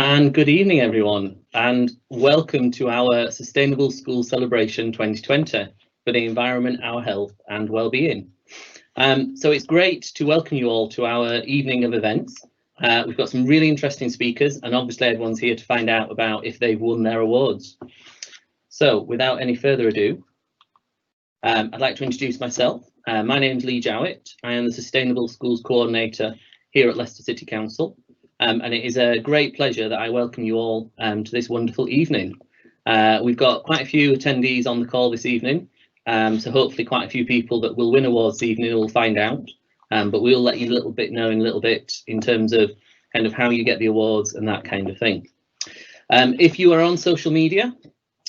And good evening, everyone, and welcome to our Sustainable School Celebration 2020 for the environment, our health and well-being. So it's great to welcome you all to our evening of events. We've got some really interesting speakers, and obviously everyone's here to find out about if they've won their awards. So without any further ado, I'd like to introduce myself. My name's Lee Jowett. I am the Sustainable Schools Coordinator here at Leicester City Council. And it is a great pleasure that I welcome you all to this wonderful evening. We've got quite a few attendees on the call this evening, so hopefully quite a few people that will win awards this evening will find out, but we'll let you know in a little bit in terms of kind of how you get the awards and that kind of thing. If you are on social media,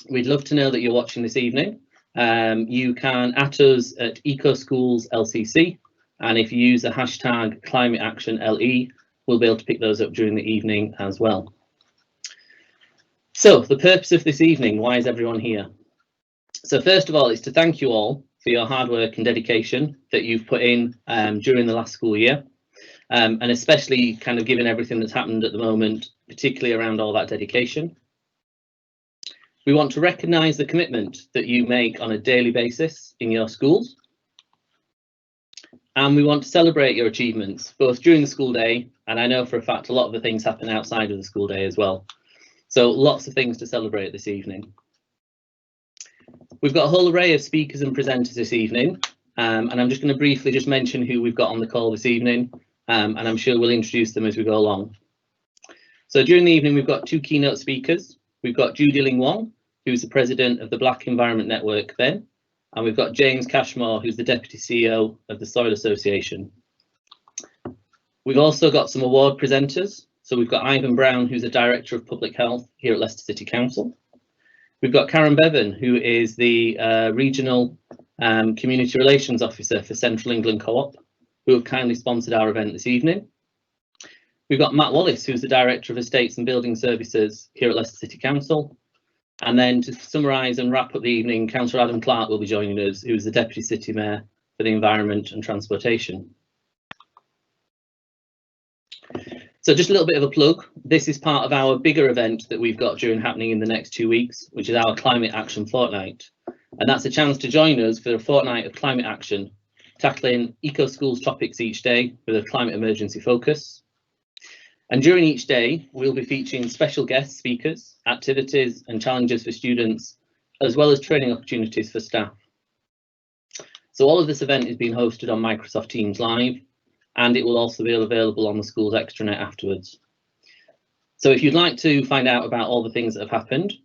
we'd love to know that you're watching this evening. You can at us at EcoSchoolsLCC, and if you use the hashtag ClimateActionLE, we'll be able to pick those up during the evening as well. So the purpose of this evening, why is everyone here? So first of all, is to thank you all for your hard work and dedication that you've put in during the last school year, and especially kind of given everything that's happened at the moment, particularly around all that dedication. We want to recognise the commitment that you make on a daily basis in your schools. And we want to celebrate your achievements, both during the school day, and I know for a fact a lot of the things happen outside of the school day as well. So lots of things to celebrate this evening. We've got a whole array of speakers and presenters this evening, and I'm just going to briefly just mention who we've got on the call this evening, and I'm sure we'll introduce them as we go along. So during the evening, we've got two keynote speakers. We've got Judy Ling Wong, who's the president of the Black Environment Network then, and we've got James Cashmore, who's the Deputy CEO of the Soil Association. We've also got some award presenters. So we've got Ivan Brown, who's the Director of Public Health here at Leicester City Council. We've got Karen Bevan, who is the Regional Community Relations Officer for Central England Co-op, who have kindly sponsored our event this evening. We've got Matt Wallace, who's the Director of Estates and Building Services here at Leicester City Council. And then to summarise and wrap up the evening, Councillor Adam Clark will be joining us, who is the Deputy City Mayor for the Environment and Transportation. So just a little bit of a plug. This is part of our bigger event that we've got happening in the next 2 weeks, which is our Climate Action Fortnight. And that's a chance to join us for a fortnight of climate action, tackling eco-schools topics each day with a climate emergency focus. And during each day, we'll be featuring special guest speakers, activities and challenges for students, as well as training opportunities for staff. So all of this event is being hosted on Microsoft Teams Live, and it will also be available on the school's extranet afterwards. So if you'd like to find out about all the things that have happened,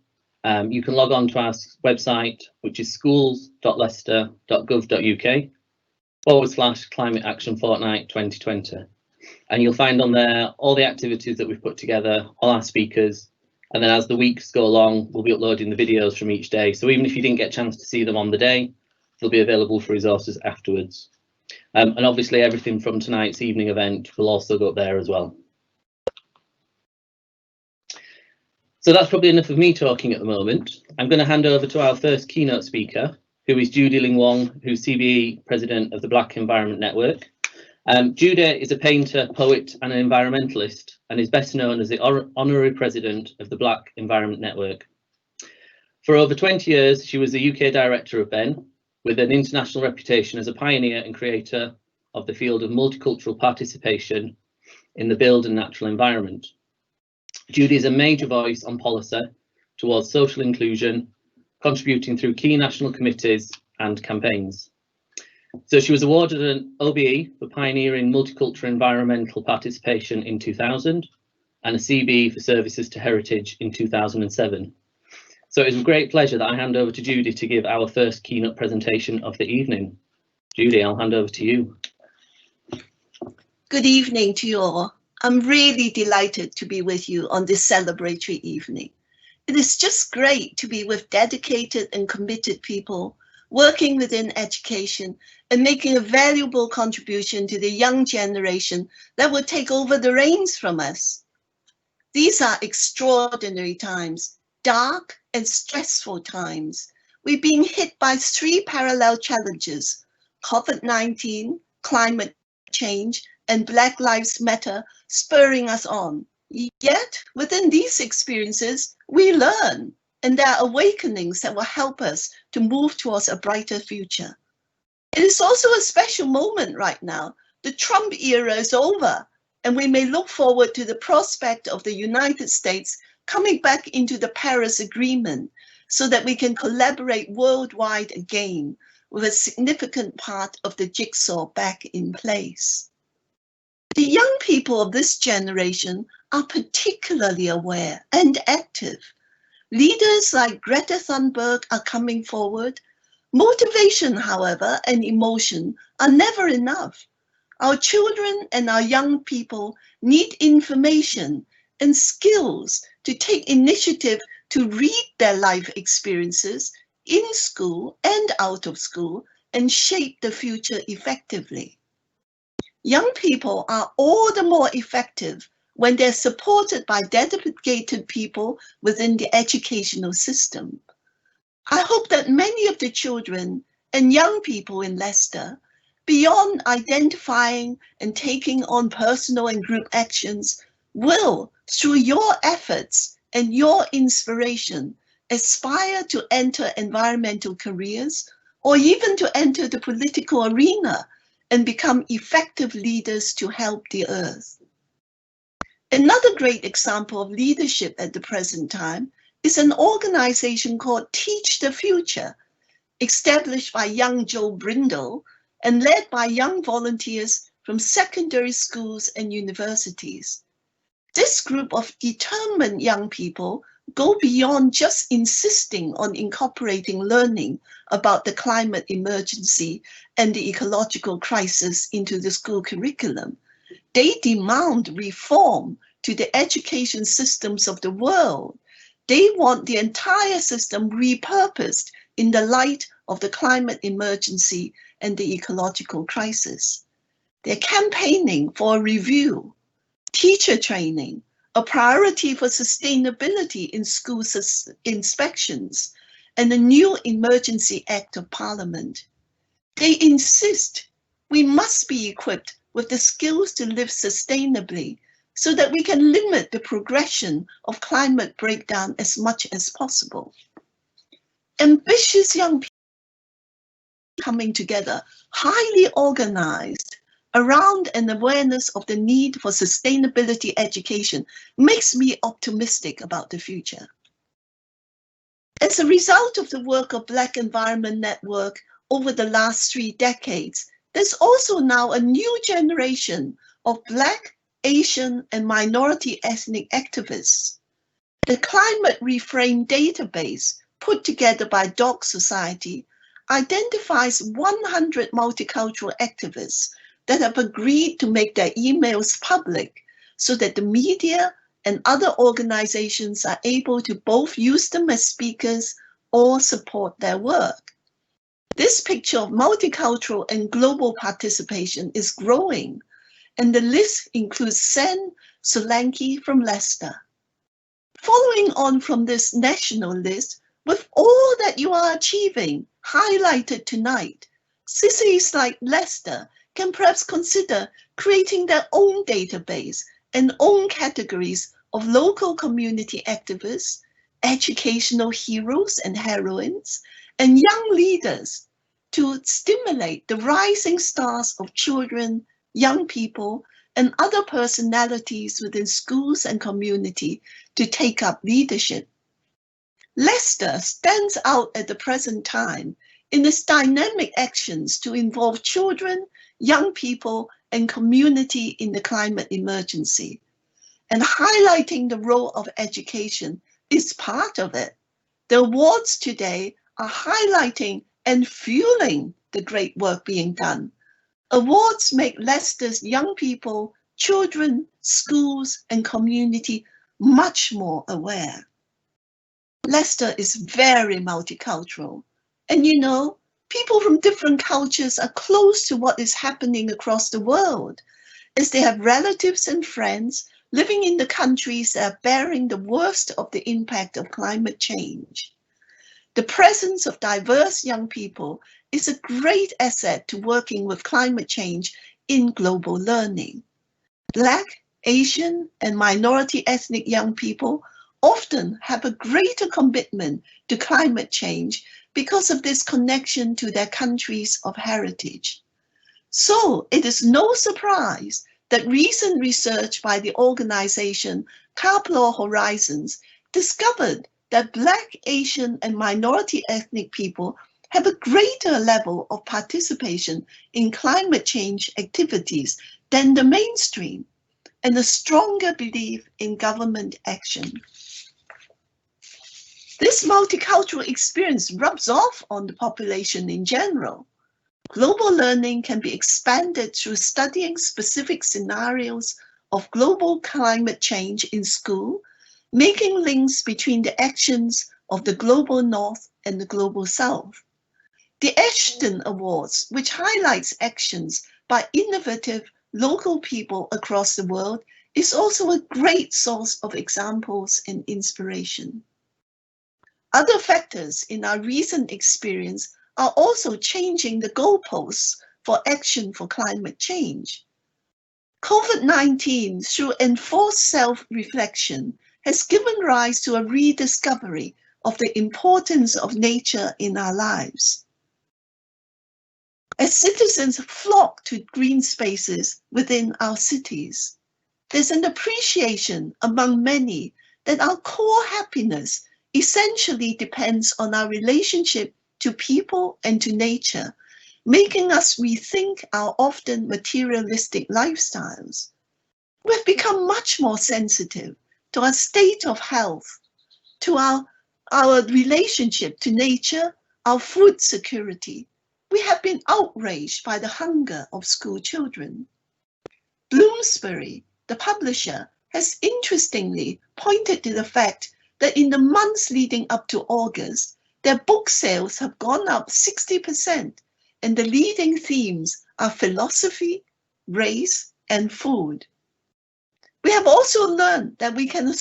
you can log on to our website, which is schools.leicester.gov.uk/Climate Action Fortnight 2020. And you'll find on there all the activities that we've put together, all our speakers, and then as the weeks go along, we'll be uploading the videos from each day. So even if you didn't get a chance to see them on the day, they'll be available for resources afterwards. And obviously everything from tonight's evening event will also go up there as well. So that's probably enough of me talking at the moment. I'm going to hand over to our first keynote speaker, who is Judy Ling Wong, who's CBE President of the Black Environment Network. Judy is a painter, poet and an environmentalist, and is best known as the Honorary President of the Black Environment Network. For over 20 years, she was the UK Director of BEN, with an international reputation as a pioneer and creator of the field of multicultural participation in the built and natural environment. Judy is a major voice on policy towards social inclusion, contributing through key national committees and campaigns. So she was awarded an OBE for pioneering multicultural environmental participation in 2000 and a CBE for services to heritage in 2007. So it's a great pleasure that I hand over to Judy to give our first keynote presentation of the evening. Judy, I'll hand over to you. Good evening to you all. I'm really delighted to be with you on this celebratory evening. It is just great to be with dedicated and committed people working within education and making a valuable contribution to the young generation that will take over the reins from us. These are extraordinary times, dark and stressful times. We're being hit by 3 parallel challenges: COVID-19, climate change, and Black Lives Matter spurring us on. Yet, within these experiences, we learn, and there are awakenings that will help us to move towards a brighter future. It is also a special moment right now. The Trump era is over, and we may look forward to the prospect of the United States coming back into the Paris Agreement so that we can collaborate worldwide again with a significant part of the jigsaw back in place. The young people of this generation are particularly aware and active. Leaders like Greta Thunberg are coming forward. Motivation, however, and emotion are never enough. Our children and our young people need information and skills to take initiative to read their life experiences in school and out of school and shape the future effectively. Young people are all the more effective when they're supported by dedicated people within the educational system. I hope that many of the children and young people in Leicester, beyond identifying and taking on personal and group actions, will, through your efforts and your inspiration, aspire to enter environmental careers or even to enter the political arena and become effective leaders to help the earth. Another great example of leadership at the present time is an organization called Teach the Future, established by young Joe Brindle and led by young volunteers from secondary schools and universities. This group of determined young people go beyond just insisting on incorporating learning about the climate emergency and the ecological crisis into the school curriculum. They demand reform to the education systems of the world. They want the entire system repurposed in the light of the climate emergency and the ecological crisis. They're campaigning for a review, teacher training, a priority for sustainability in school inspections, and a new Emergency Act of Parliament. They insist we must be equipped with the skills to live sustainably so that we can limit the progression of climate breakdown as much as possible. Ambitious young people coming together, highly organized around an awareness of the need for sustainability education, makes me optimistic about the future. As a result of the work of Black Environment Network over the last 3 decades, there's also now a new generation of Black, Asian, and minority ethnic activists. The Climate Reframe database, put together by Dog Society, identifies 100 multicultural activists that have agreed to make their emails public so that the media and other organizations are able to both use them as speakers or support their work. This picture of multicultural and global participation is growing, and the list includes Sen Solanki from Leicester. Following on from this national list, with all that you are achieving highlighted tonight, cities like Leicester can perhaps consider creating their own database and own categories of local community activists, educational heroes and heroines, and young leaders to stimulate the rising stars of children, young people, and other personalities within schools and community to take up leadership. Leicester stands out at the present time in its dynamic actions to involve children, young people, and community in the climate emergency. And highlighting the role of education is part of it. The awards today are highlighting and fueling the great work being done. Awards make Leicester's young people, children, schools, and community much more aware. Leicester is very multicultural. And you know, people from different cultures are close to what is happening across the world, as they have relatives and friends living in the countries that are bearing the worst of the impact of climate change. The presence of diverse young people is a great asset to working with climate change in global learning. Black, Asian and minority ethnic young people often have a greater commitment to climate change because of this connection to their countries of heritage. So it is no surprise that recent research by the organization Kepler Horizons discovered that Black, Asian, and minority ethnic people have a greater level of participation in climate change activities than the mainstream, and a stronger belief in government action. This multicultural experience rubs off on the population in general. Global learning can be expanded through studying specific scenarios of global climate change in school, making links between the actions of the global North and the global South. The Ashton Awards, which highlights actions by innovative local people across the world, is also a great source of examples and inspiration. Other factors in our recent experience are also changing the goalposts for action for climate change. COVID-19, through enforced self-reflection, has given rise to a rediscovery of the importance of nature in our lives. As citizens flock to green spaces within our cities, there's an appreciation among many that our core happiness essentially depends on our relationship to people and to nature, making us rethink our often materialistic lifestyles. We've become much more sensitive to our state of health, to our relationship to nature, our food security. We have been outraged by the hunger of school children. Bloomsbury, the publisher, has interestingly pointed to the fact that in the months leading up to August, their book sales have gone up 60%, and the leading themes are philosophy, race, and food. We have also learned that we cannot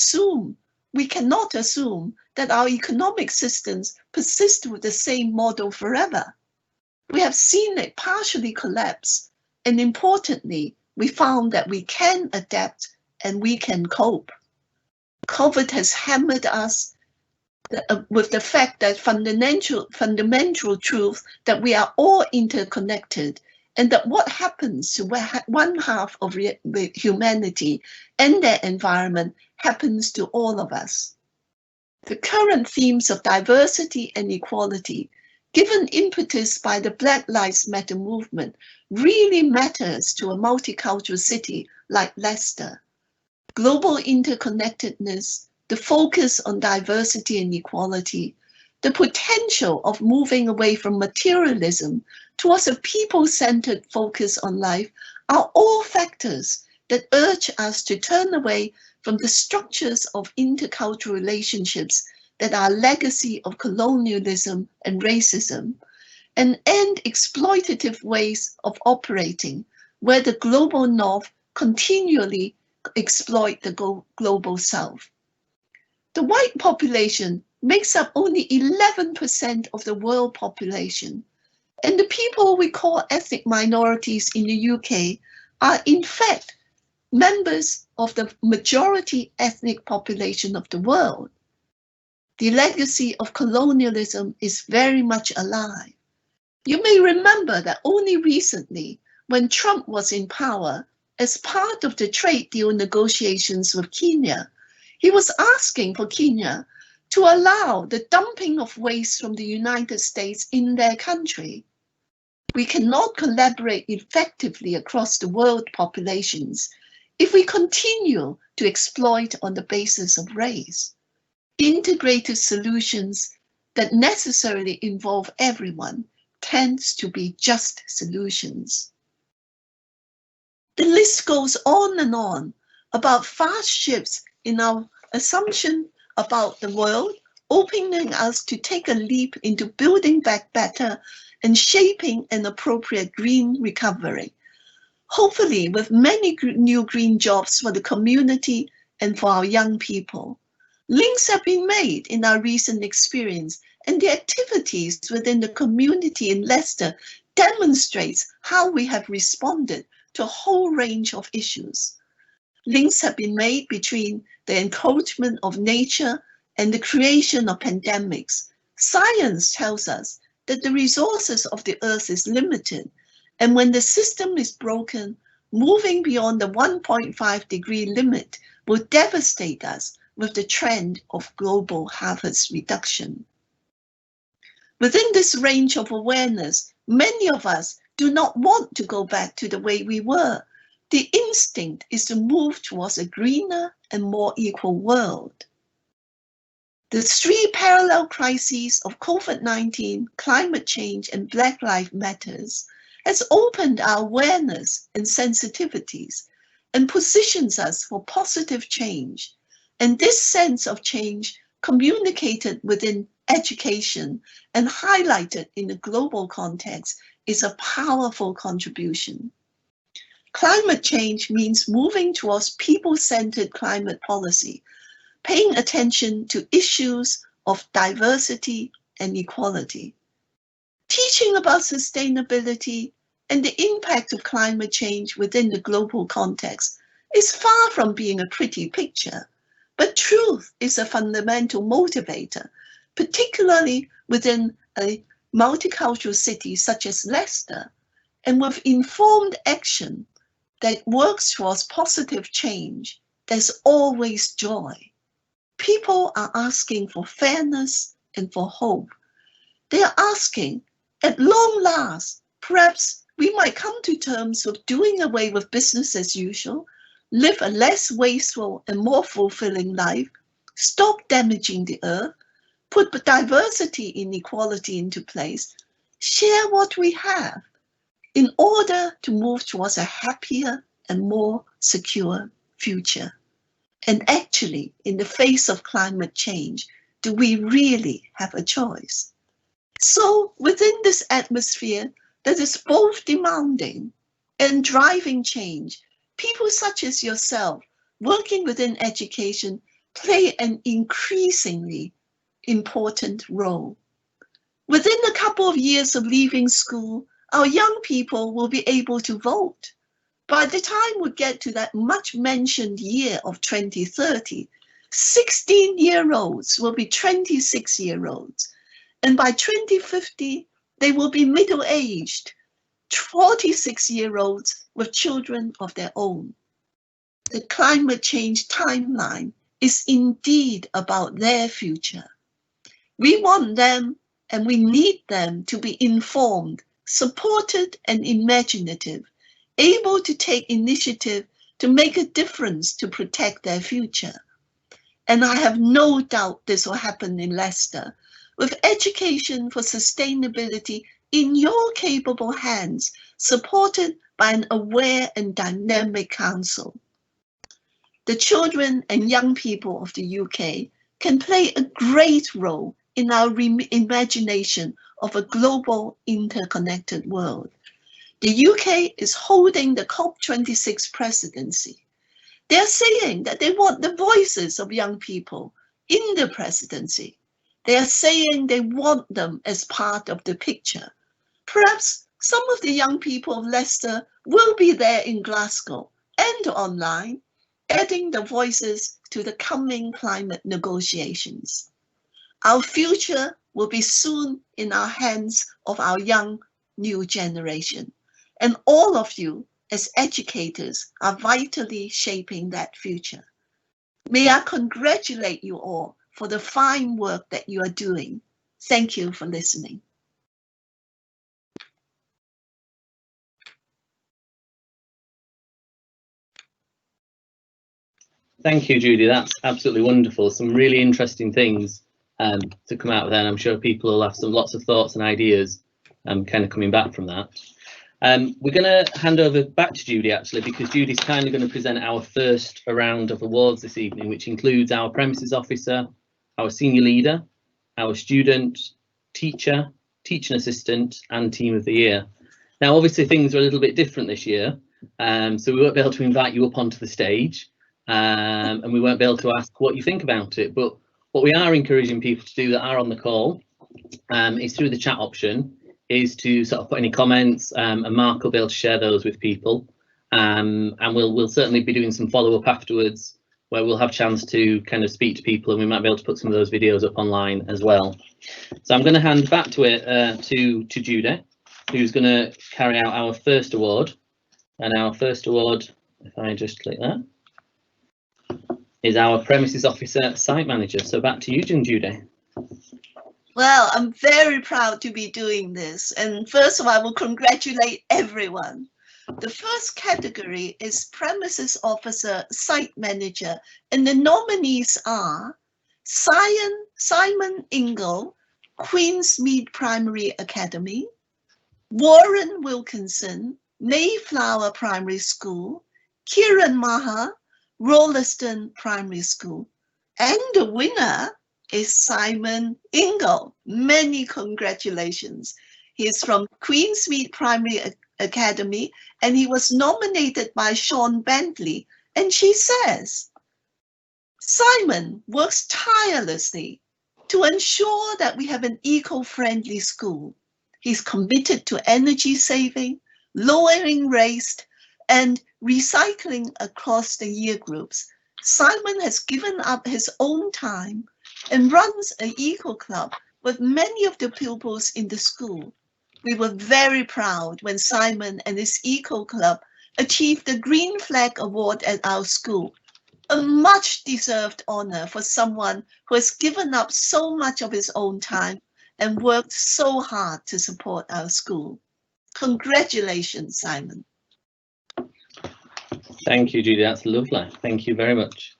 assume that our economic systems persist with the same model forever. We have seen it partially collapse, and importantly, we found that we can adapt and we can cope. COVID has hammered us with the fact that fundamental truth that we are all interconnected, and that what happens to one half of humanity and their environment happens to all of us. The current themes of diversity and equality, given impetus by the Black Lives Matter movement, really matters to a multicultural city like Leicester. Global interconnectedness, the focus on diversity and equality, the potential of moving away from materialism towards a people-centered focus on life are all factors that urge us to turn away from the structures of intercultural relationships that are a legacy of colonialism and racism, and end exploitative ways of operating where the global North continually exploit the global South. The white population makes up only 11% of the world population, and the people we call ethnic minorities in the UK are in fact members of the majority ethnic population of the world. The legacy of colonialism is very much alive. You may remember that only recently, when Trump was in power, as part of the trade deal negotiations with Kenya, he was asking for Kenya to allow the dumping of waste from the United States in their country. We cannot collaborate effectively across the world populations if we continue to exploit on the basis of race. Integrated solutions that necessarily involve everyone tends to be just solutions. The list goes on and on about fast shifts in our assumption about the world, opening us to take a leap into building back better and shaping an appropriate green recovery. Hopefully with many new green jobs for the community and for our young people. Links have been made in our recent experience, and the activities within the community in Leicester demonstrates how we have responded to a whole range of issues. links have been made between the encroachment of nature and the creation of pandemics. Science tells us that the resources of the earth is limited, and when the system is broken, moving beyond the 1.5-degree limit will devastate us with the trend of global harvest reduction. Within this range of awareness, many of us do not want to go back to the way we were. The instinct is to move towards a greener and more equal world. The three parallel crises of COVID-19, climate change, and Black Lives Matter has opened our awareness and sensitivities and positions us for positive change. And this sense of change communicated within education and highlighted in the global context is a powerful contribution. Climate change means moving towards people-centered climate policy, paying attention to issues of diversity and equality. Teaching about sustainability and the impact of climate change within the global context is far from being a pretty picture, but truth is a fundamental motivator, particularly within a multicultural city such as Leicester, and with informed action that works towards positive change, there's always joy. People are asking for fairness and for hope. They are asking, at long last, perhaps we might come to terms with doing away with business as usual, live a less wasteful and more fulfilling life, stop damaging the earth, put diversity and equality into place, share what we have in order to move towards a happier and more secure future. And actually, in the face of climate change, do we really have a choice? So within this atmosphere that is both demanding and driving change, people such as yourself working within education play an increasingly important role. Within a couple of years of leaving school, our young people will be able to vote. By the time we get to that much mentioned year of 2030, 16-year-olds will be 26-year-olds. And by 2050, they will be middle-aged, 46-year-olds with children of their own. The climate change timeline is indeed about their future. We want them and we need them to be informed, supported and imaginative, able to take initiative to make a difference to protect their future. And I have no doubt this will happen in Leicester, with education for sustainability in your capable hands, supported by an aware and dynamic council. The children and young people of the UK can play a great role in our imagination of a global interconnected world. The UK is holding the COP26 presidency. They're saying that they want the voices of young people in the presidency. They are saying they want them as part of the picture. Perhaps some of the young people of Leicester will be there in Glasgow and online, adding the voices to the coming climate negotiations. Our future will be soon in our hands of our young new generation. And all of you as educators are vitally shaping that future. May I congratulate you all for the fine work that you are doing. Thank you for listening. Thank you, Judy. That's absolutely wonderful. Some really interesting things to come out of there. And I'm sure people will have lots of thoughts and ideas kind of coming back from that. We're going to hand over back to Judy, actually, because Judy's kindly going to present our first round of awards this evening, which includes our premises officer, our senior leader, our student, teacher, teaching assistant, and team of the year. Now, obviously, things are a little bit different this year, so we won't be able to invite you up onto the stage, and we won't be able to ask what you think about it. But what we are encouraging people to do that are on the call is through the chat option, is to sort of put any comments, and Mark will be able to share those with people. And we'll certainly be doing some follow-up afterwards, where we'll have a chance to kind of speak to people, and we might be able to put some of those videos up online as well. So I'm going to hand back to it to Judy, who's going to carry out our first award. And our first award, if I just click that, is our Premises Officer Site Manager. So back to you, Judy. Well, I'm very proud to be doing this. And first of all, I will congratulate everyone. The first category is Premises Officer Site Manager, and the nominees are Simon Ingle, Queensmead Primary Academy; Warren Wilkinson, Mayflower Primary School; Kiran Maha, Rolleston Primary School. And the winner is Simon Ingle. Many congratulations. He is from Queensmead Primary Academy, and he was nominated by Sean Bentley. And she says, Simon works tirelessly to ensure that we have an eco-friendly school. He's committed to energy saving, lowering waste, and recycling across the year groups. Simon has given up his own time and runs an eco club with many of the pupils in the school. We were very proud when Simon and his eco club achieved the Green Flag Award at our school, a much deserved honor for someone who has given up so much of his own time and worked so hard to support our school. Congratulations, Simon. Thank you, Judy. That's lovely. Thank you very much.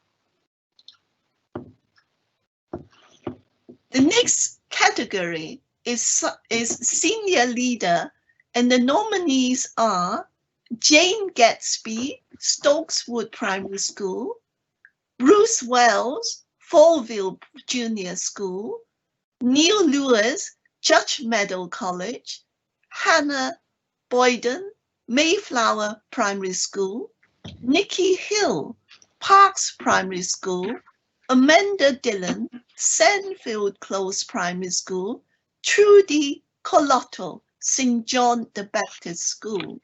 The next category is Senior Leader, and the nominees are Jane Gatsby, Stokeswood Primary School; Bruce Wells, Fallville Junior School; Neil Lewis, Judge Meadow College; Hannah Boyden, Mayflower Primary School; Nikki Hill, Parks Primary School; Amanda Dillon, Sandfield Close Primary School; Trudy Colotto, St. John the Baptist School.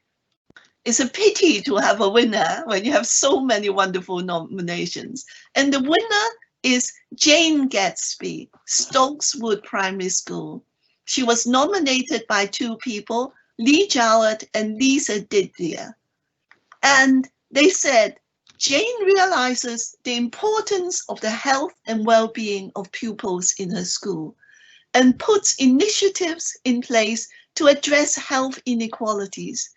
It's a pity to have a winner when you have so many wonderful nominations. And the winner is Jane Gatsby, Stokeswood Primary School. She was nominated by two people, Lee Jowett and Lisa Didier. And they said, Jane realizes the importance of the health and well-being of pupils in her school and puts initiatives in place to address health inequalities.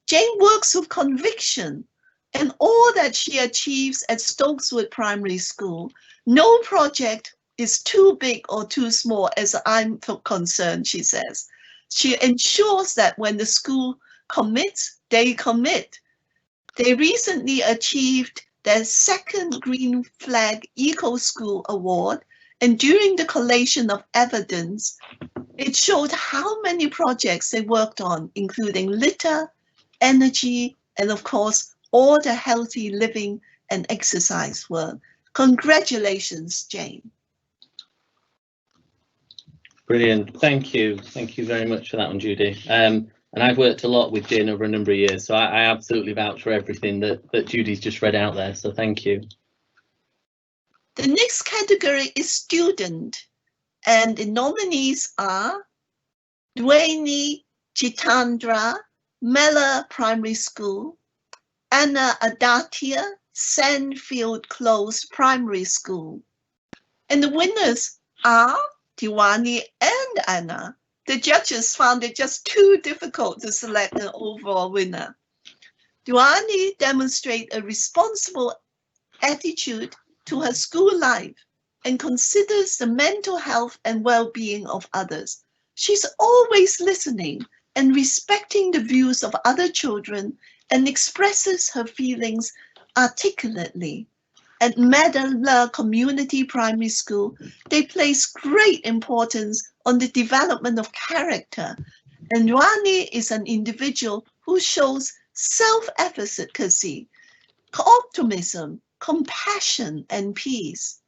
Jane works with conviction, and all that she achieves at Stokeswood Primary School, no project is too big or too small as I'm concerned, she says. She ensures that when the school commits, they commit. They recently achieved their second Green Flag Eco School Award, and during the collation of evidence, it showed how many projects they worked on, including litter, energy, and of course, all the healthy living and exercise work. Congratulations, Jane. Brilliant. Thank you. Thank you very much for that one, Judy. And I've worked a lot with Jane over a number of years, so I absolutely vouch for everything that Judy's just read out there. So thank you. The next category is student, and the nominees are Dwayne Chitandra, Mella Primary School; Anna Adatia, Sandfield Close Primary School. And the winners are Diwani and Anna. The judges found it just too difficult to select an overall winner. Diwani demonstrates a responsible attitude to her school life and considers the mental health and well-being of others. She's always listening and respecting the views of other children and expresses her feelings articulately. At Medela Community Primary School, they place great importance on the development of character, and Rani is an individual who shows self-efficacy, optimism, compassion, and peace.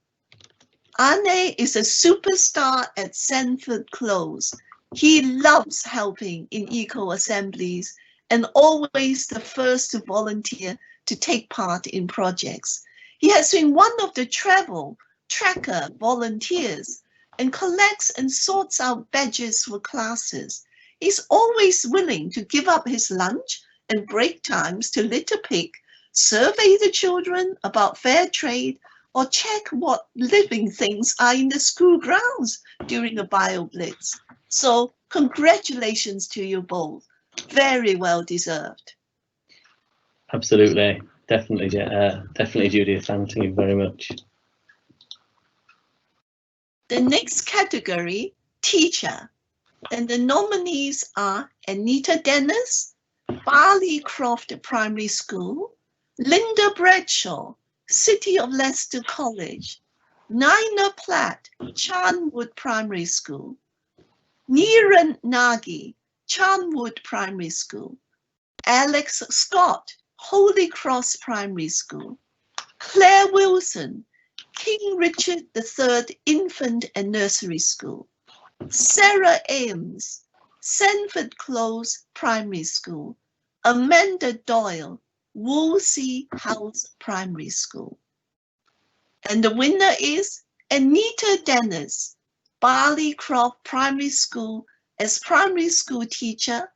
Ane is a superstar at Sandford Close. He loves helping in eco-assemblies and always the first to volunteer to take part in projects. He has been one of the travel tracker volunteers and collects and sorts out badges for classes. He's always willing to give up his lunch and break times to litter pick, survey the children about fair trade, or check what living things are in the school grounds during a bio blitz. So congratulations to you both. Very well deserved. Absolutely, definitely, definitely, Judith. Thank you very much. The next category, teacher, and the nominees are Anita Dennis, Barleycroft Primary School, Linda Bradshaw, City of Leicester College, Nina Platt, Charnwood Primary School, Niran Nagy, Charnwood Primary School, Alex Scott, Holy Cross Primary School, Claire Wilson, King Richard III Infant and Nursery School, Sarah Ames, Sanford Close Primary School, Amanda Doyle, Woolsey House Primary School. And the winner is Anita Dennis, Barleycroft Primary School as primary school teacher,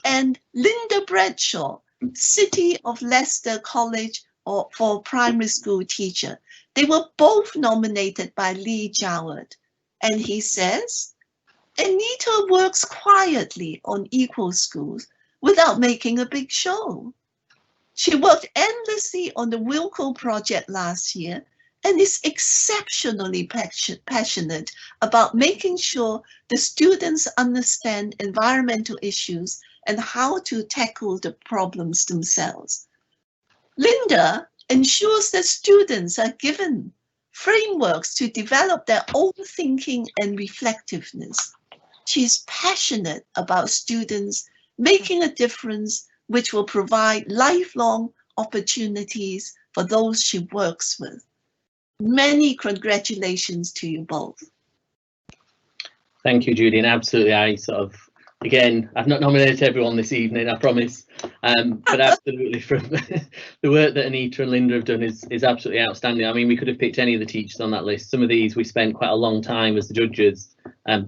and Linda Bradshaw, City of Leicester College for primary school teacher. They were both nominated by Lee Jowett. And he says, Anita works quietly on equal schools without making a big show. She worked endlessly on the Wilco project last year and is exceptionally passionate about making sure the students understand environmental issues and how to tackle the problems themselves. Linda ensures that students are given frameworks to develop their own thinking and reflectiveness. She's passionate about students making a difference, which will provide lifelong opportunities for those she works with. Many congratulations to you both. Thank you, Judy, and absolutely, again, I've not nominated everyone this evening, I promise, but absolutely from the work that Anita and Linda have done is absolutely outstanding. I mean, we could have picked any of the teachers on that list. Some of these we spent quite a long time as the judges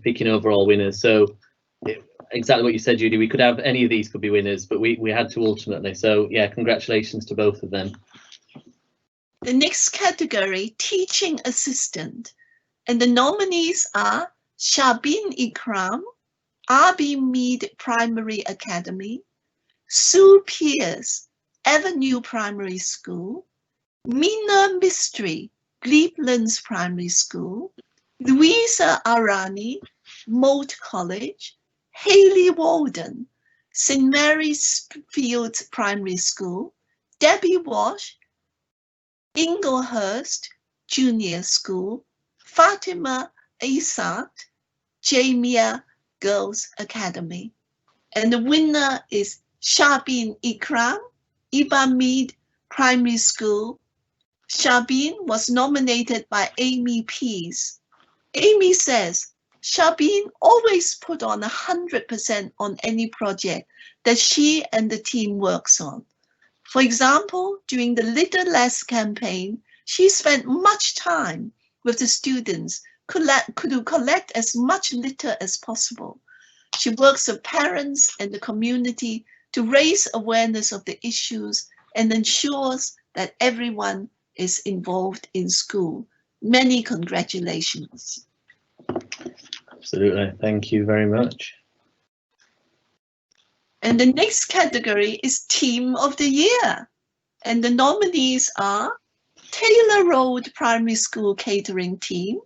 picking overall winners. So exactly what you said, Judy, we could have any of these could be winners, but we had to ultimately. So yeah, congratulations to both of them. The next category, teaching assistant, and the nominees are Shabin Ikram, R.B. Mead Primary Academy, Sue Pierce, Avenue Primary School, Mina Mystery, Gleeblands Primary School, Louisa Arani, Moat College, Haley Walden, St. Mary's Fields Primary School, Debbie Walsh, Inglehurst Junior School, Fatima Aysat, Jamia Girls Academy. And the winner is Shabin Ikram, Iba Mead Primary School. Shabin was nominated by Amy Pease. Amy says, Shabin always put on 100% on any project that she and the team works on. For example, during the Litter Less campaign, she spent much time with the students to collect as much litter as possible. She works with parents and the community to raise awareness of the issues and ensures that everyone is involved in school. Many congratulations. Absolutely, thank you very much. And the next category is Team of the Year. And the nominees are Taylor Road Primary School Catering Team,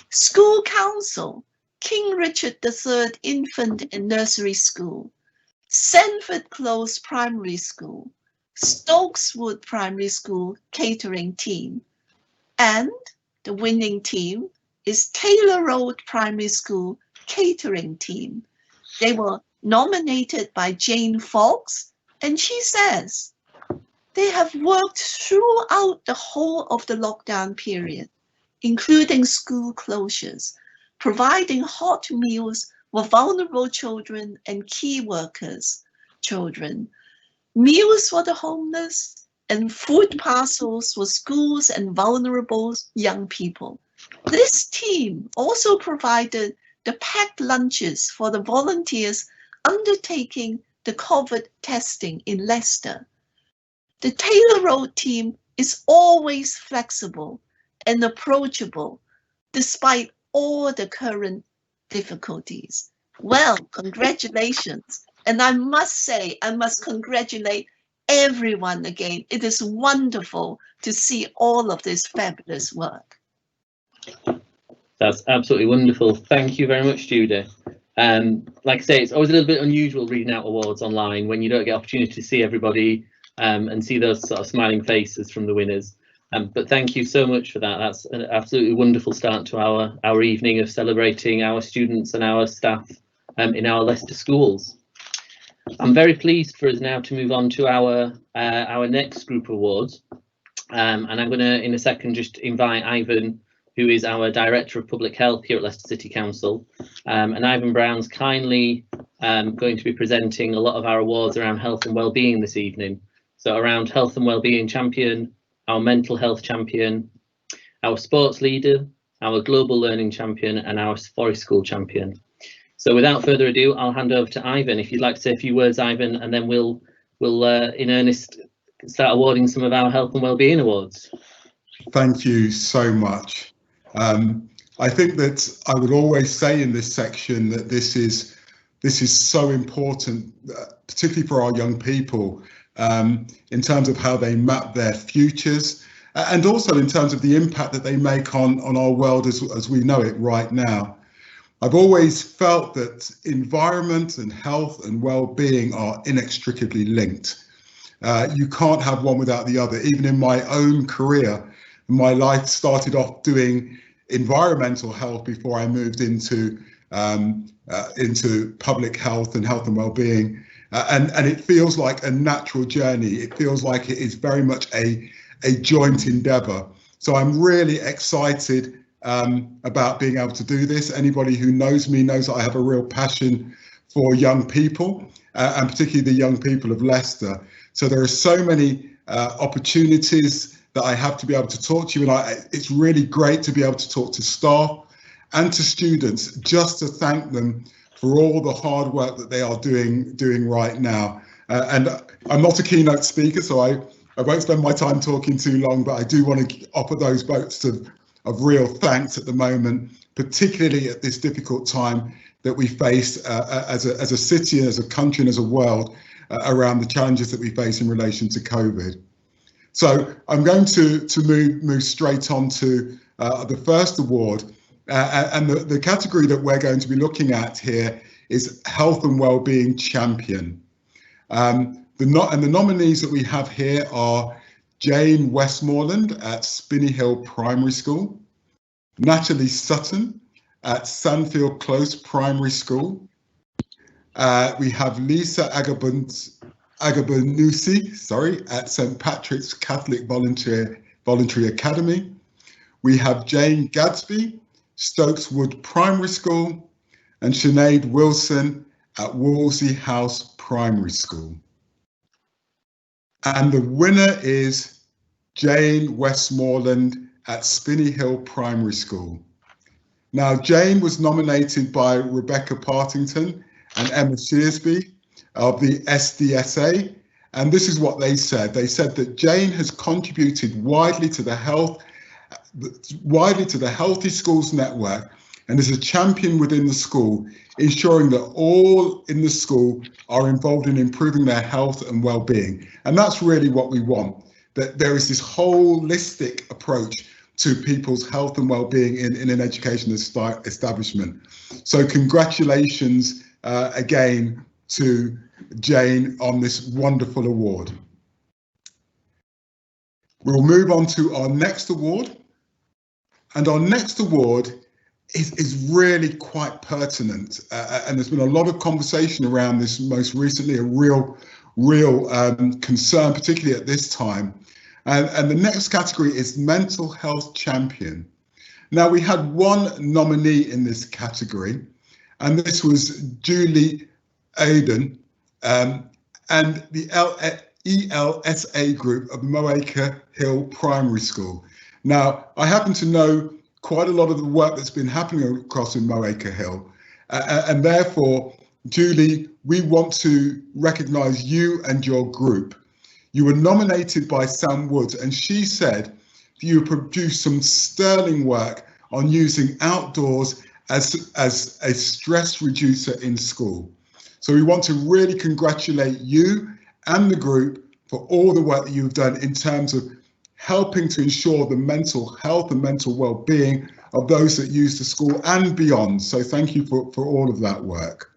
School Council, King Richard III Infant and Nursery School, Sanford Close Primary School, Stokeswood Primary School Catering Team, and the winning team is Taylor Road Primary School Catering Team. They were nominated by Jane Fox, and she says, they have worked throughout the whole of the lockdown period, including school closures, providing hot meals for vulnerable children and key workers, children, meals for the homeless, and food parcels for schools and vulnerable young people. This team also provided the packed lunches for the volunteers undertaking the COVID testing in Leicester. The Taylor Road team is always flexible and approachable despite all the current difficulties. Well, congratulations. And I must say, I must congratulate everyone again. It is wonderful to see all of this fabulous work. That's absolutely wonderful. Thank you very much, Judy. Like I say, it's always a little bit unusual reading out awards online when you don't get opportunity to see everybody and see those sort of smiling faces from the winners. But thank you so much for that. That's an absolutely wonderful start to our evening of celebrating our students and our staff in our Leicester schools. I'm very pleased for us now to move on to our next group of awards. And I'm going to, in a second, just invite Ivan, who is our Director of Public Health here at Leicester City Council. And Ivan Brown's kindly going to be presenting a lot of our awards around health and wellbeing this evening. So around Health and Wellbeing Champion, our Mental Health Champion, our Sports Leader, our Global Learning Champion, and our Forest School Champion. So without further ado, I'll hand over to Ivan. If you'd like to say a few words, Ivan, and then we'll in earnest start awarding some of our Health and Wellbeing awards. Thank you so much. I think that I would always say in this section that this is so important, particularly for our young people, in terms of how they map their futures, and also in terms of the impact that they make on our world as we know it right now. I've always felt that environment and health and well-being are inextricably linked. You can't have one without the other. Even in my own career, my life started off doing environmental health before I moved into public health and well-being, and it feels like a natural journey. It feels like it is very much a joint endeavour. So I'm really excited about being able to do this. Anybody who knows me knows that I have a real passion for young people, and particularly the young people of Leicester. So there are so many opportunities that I have to be able to talk to you, and it's really great to be able to talk to staff and to students, just to thank them for all the hard work that they are doing right now. And I'm not a keynote speaker, so I won't spend my time talking too long, but I do want to offer those votes of real thanks at the moment, particularly at this difficult time that we face as a city, as a country, and as a world around the challenges that we face in relation to COVID. So I'm going to move straight on to the first award, and the category that we're going to be looking at here is Health and Wellbeing Champion. The nominees that we have here are Jane Westmoreland at Spinney Hill Primary School, Natalie Sutton at Sandfield Close Primary School. We have Lisa Agabanusi, at St Patrick's Catholic Voluntary Academy. We have Jane Gadsby, Stokeswood Primary School, and Sinead Wilson at Wolsey House Primary School. And the winner is Jane Westmoreland at Spinney Hill Primary School. Now, Jane was nominated by Rebecca Partington and Emma Shearsby of the SDSA, and this is what they said. They said that Jane has contributed widely to the Healthy Schools Network and is a champion within the school, ensuring that all in the school are involved in improving their health and well-being. And that's really what we want, that there is this holistic approach to people's health and well-being in an education establishment. So congratulations again to Jane on this wonderful award. We'll move on to our next award. And our next award is really quite pertinent, and there's been a lot of conversation around this most recently, a real concern, particularly at this time. And the next category is Mental Health Champion. Now, we had one nominee in this category, and this was Julie Aden, and the ELSA group of Moacre Hill Primary School. Now, I happen to know quite a lot of the work that's been happening across in Moacre Hill, and therefore, Julie, we want to recognise you and your group. You were nominated by Sam Woods, and she said you produced some sterling work on using outdoors as a stress reducer in school. So we want to really congratulate you and the group for all the work that you've done in terms of helping to ensure the mental health and mental well-being of those that use the school and beyond. So thank you for all of that work.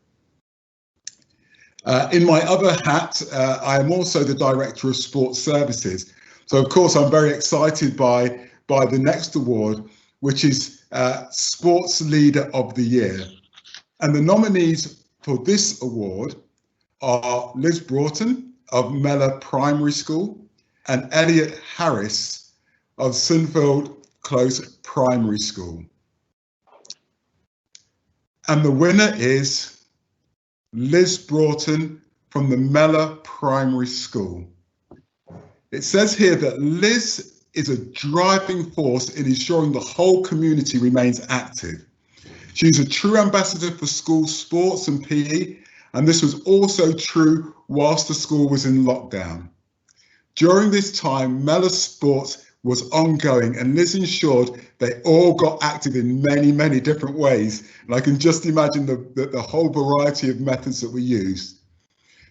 In my other hat, I am also the Director of Sports Services. So of course, I'm very excited by the next award, which is Sports Leader of the Year. And the nominees for this award are Liz Broughton of Mellor Primary School and Elliot Harris of Sunfield Close Primary School. And the winner is Liz Broughton from the Mellor Primary School. It says here that Liz is a driving force in ensuring the whole community remains active. She's a true ambassador for school sports and PE, and this was also true whilst the school was in lockdown. During this time, Mellor Sports was ongoing, and Liz ensured they all got active in many, many different ways. And I can just imagine the whole variety of methods that we used.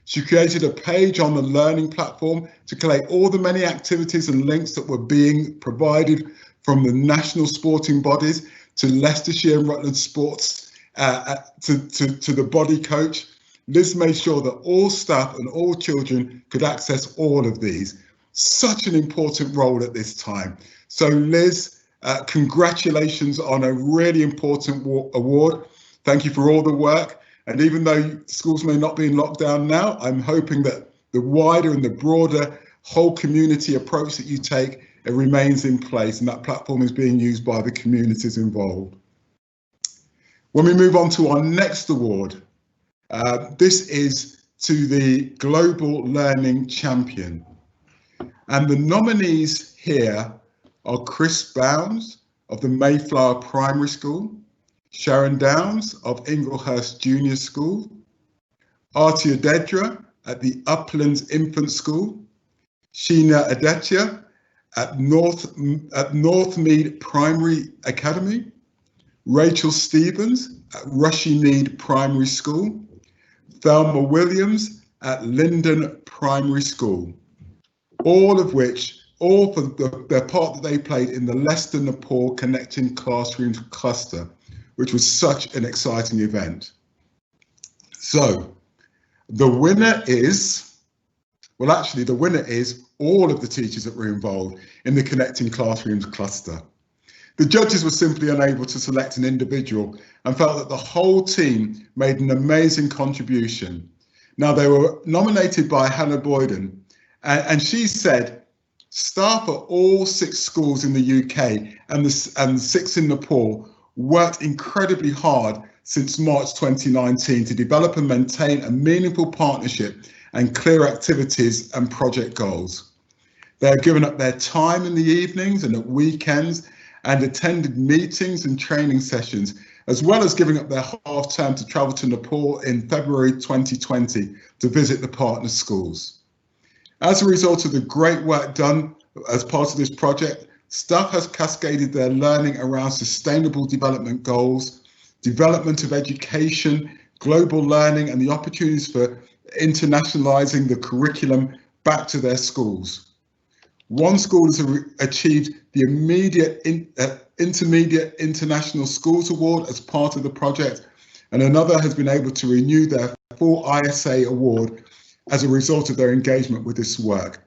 She created a page on the learning platform to collate all the many activities and links that were being provided from the national sporting bodies to Leicestershire and Rutland Sports, to the body coach. Liz made sure that all staff and all children could access all of these. Such an important role at this time. So Liz, congratulations on a really important award. Thank you for all the work. And even though schools may not be in lockdown now, I'm hoping that the wider and the broader whole community approach that you take, it remains in place, and that platform is being used by the communities involved. When we move on to our next award, this is to the Global Learning Champion. And the nominees here are Chris Bounds of the Mayflower Primary School, Sharon Downs of Inglehurst Junior School, Artia Dedra at the Uplands Infant School, Sheena Adetya at Northmead Primary Academy, Rachel Stevens at Rushmead Primary School, Thelma Williams at Linden Primary School, all for their part that they played in the Leicester Nepal Connecting Classrooms cluster, which was such an exciting event. So the winner is, well, actually the winner is all of the teachers that were involved in the Connecting Classrooms cluster. The judges were simply unable to select an individual and felt that the whole team made an amazing contribution. Now, they were nominated by Hannah Boyden, and she said, staff at all 6 schools in the UK and 6 in Nepal worked incredibly hard since March 2019 to develop and maintain a meaningful partnership and clear activities and project goals. They have given up their time in the evenings and at weekends and attended meetings and training sessions, as well as giving up their half term to travel to Nepal in February 2020 to visit the partner schools. As a result of the great work done as part of this project, staff has cascaded their learning around sustainable development goals, development of education, global learning, and the opportunities for internationalizing the curriculum back to their schools. One school has achieved the Intermediate International Schools Award as part of the project, and another has been able to renew their full ISA award as a result of their engagement with this work.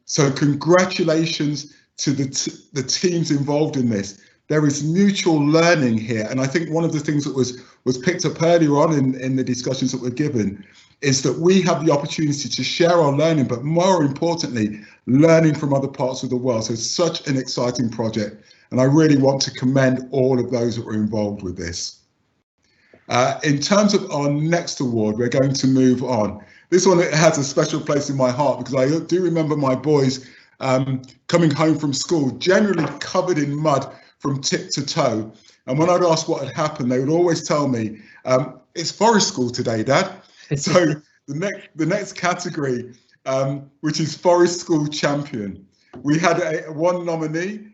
So congratulations to the teams involved in this. There is mutual learning here, and I think one of the things that was picked up earlier on in the discussions that were given is that we have the opportunity to share our learning, but more importantly, learning from other parts of the world. So it's such an exciting project, and I really want to commend all of those that were involved with this. In terms of our next award, we're going to move on. this one has a special place in my heart because I do remember my boys coming home from school, generally covered in mud from tip to toe. And when I'd ask what had happened, they would always tell me, it's forest school today, Dad. So the next category, which is Forest School Champion. We had one nominee.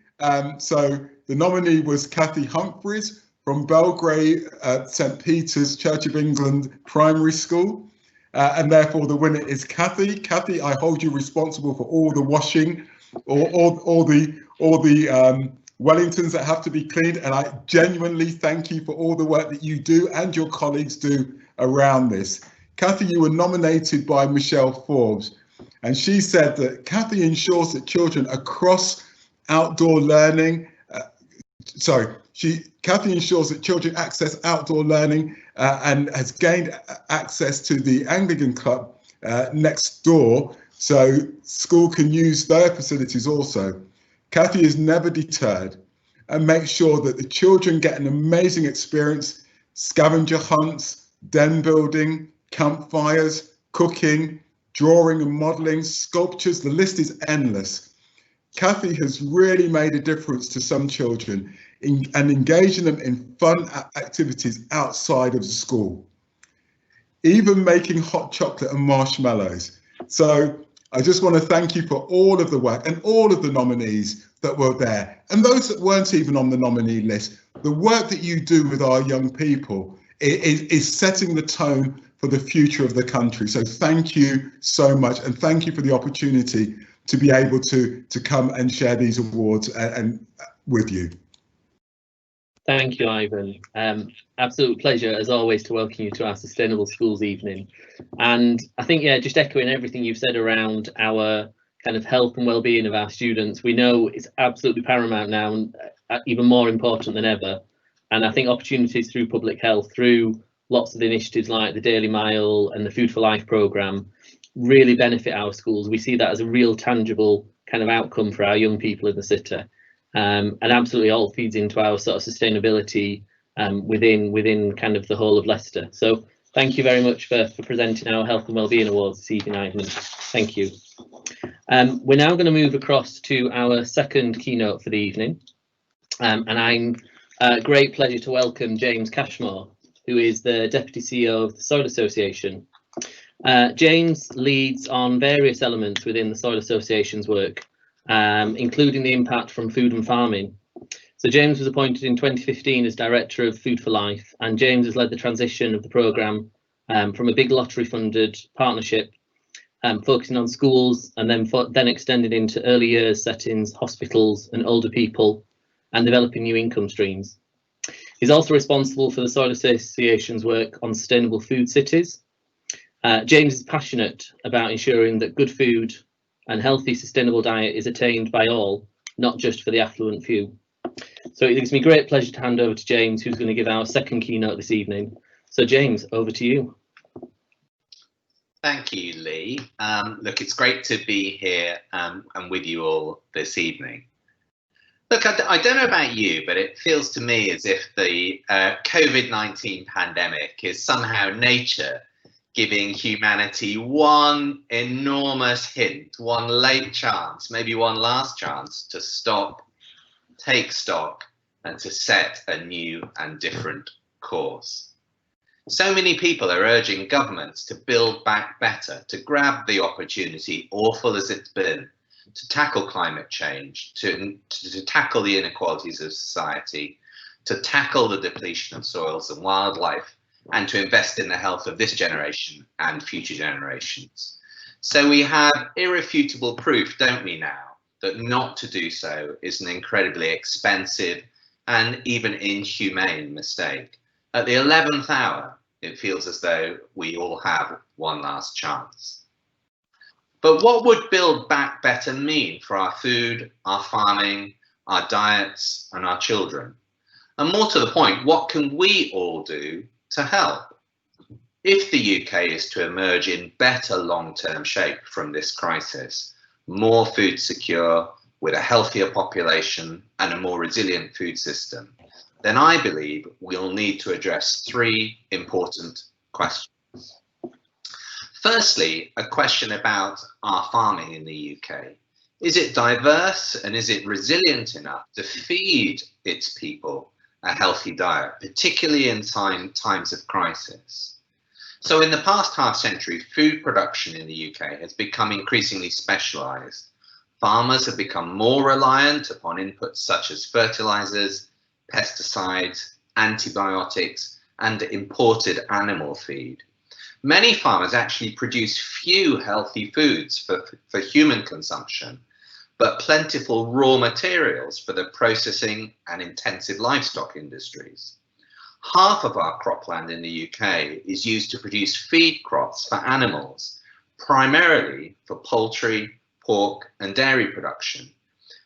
So the nominee was Kathy Humphreys from Belgrave St. Peter's Church of England Primary School. And therefore the winner is Kathy. Kathy, I hold you responsible for all the washing, all the Wellingtons that have to be cleaned. And I genuinely thank you for all the work that you do and your colleagues do around this. Kathy, you were nominated by Michelle Forbes, and she said that Kathy ensures that children across outdoor learning, Kathy ensures that children access outdoor learning and has gained access to the Anglican Club next door, so school can use their facilities also. Kathy is never deterred and makes sure that the children get an amazing experience: scavenger hunts, den building, campfires, cooking, drawing and modelling, sculptures. The list is endless. Kathy has really made a difference to some children and engaging them in fun activities outside of school, even making hot chocolate and marshmallows. So I just want to thank you for all of the work and all of the nominees that were there, and those that weren't even on the nominee list. The work that you do with our young people is setting the tone for the future of the country. So thank you so much, and thank you for the opportunity to be able to come and share these awards and with you. Thank you, Ivan. Absolute pleasure, as always, to welcome you to our Sustainable Schools evening. And I think, yeah, just echoing everything you've said around our kind of health and well-being of our students, we know it's absolutely paramount now, and even more important than ever. And I think opportunities through public health, through lots of initiatives like the Daily Mile and the Food for Life programme, really benefit our schools. We see that as a real tangible kind of outcome for our young people in the city. And absolutely all feeds into our sort of sustainability within kind of the whole of Leicester. So thank you very much for presenting our Health and Wellbeing Awards this evening, Ivan. Thank you. We're now going to move across to our second keynote for the evening. And I'm great pleasure to welcome James Cashmore, who is the Deputy CEO of the Soil Association. James leads on various elements within the Soil Association's work, including the impact from food and farming. So James was appointed in 2015 as Director of Food for Life, and James has led the transition of the programme from a big lottery-funded partnership focusing on schools, and then extended into early years settings, hospitals and older people, and developing new income streams. He's also responsible for the Soil Association's work on sustainable food cities. James is passionate about ensuring that good food and healthy sustainable diet is attained by all, not just for the affluent few. So it gives me great pleasure to hand over to James, who's going to give our second keynote this evening. So James, over to you. Thank you, Lee. Look, it's great to be here and with you all this evening. Look, I don't know about you, but it feels to me as if the COVID-19 pandemic is somehow nature giving humanity one enormous hint, one late chance, maybe one last chance to stop, take stock, and to set a new and different course. So many people are urging governments to build back better, to grab the opportunity, awful as it's been, to tackle climate change, to tackle the inequalities of society, to tackle the depletion of soils and wildlife, and to invest in the health of this generation and future generations. So we have irrefutable proof, don't we now, that not to do so is an incredibly expensive and even inhumane mistake. At the 11th hour, it feels as though we all have one last chance. But what would build back better mean for our food, our farming, our diets, and our children? And more to the point, what can we all do to help? If the UK is to emerge in better long-term shape from this crisis, more food secure, with a healthier population and a more resilient food system, then I believe we'll need to address three important questions. Firstly, a question about our farming in the UK. Is it diverse and is it resilient enough to feed its people a healthy diet, particularly in times of crisis? So in the past half century, food production in the UK has become increasingly specialised. Farmers have become more reliant upon inputs such as fertilisers, pesticides, antibiotics, and imported animal feed. Many farmers actually produce few healthy foods for human consumption, but plentiful raw materials for the processing and intensive livestock industries. Half of our cropland in the UK is used to produce feed crops for animals, primarily for poultry, pork and dairy production.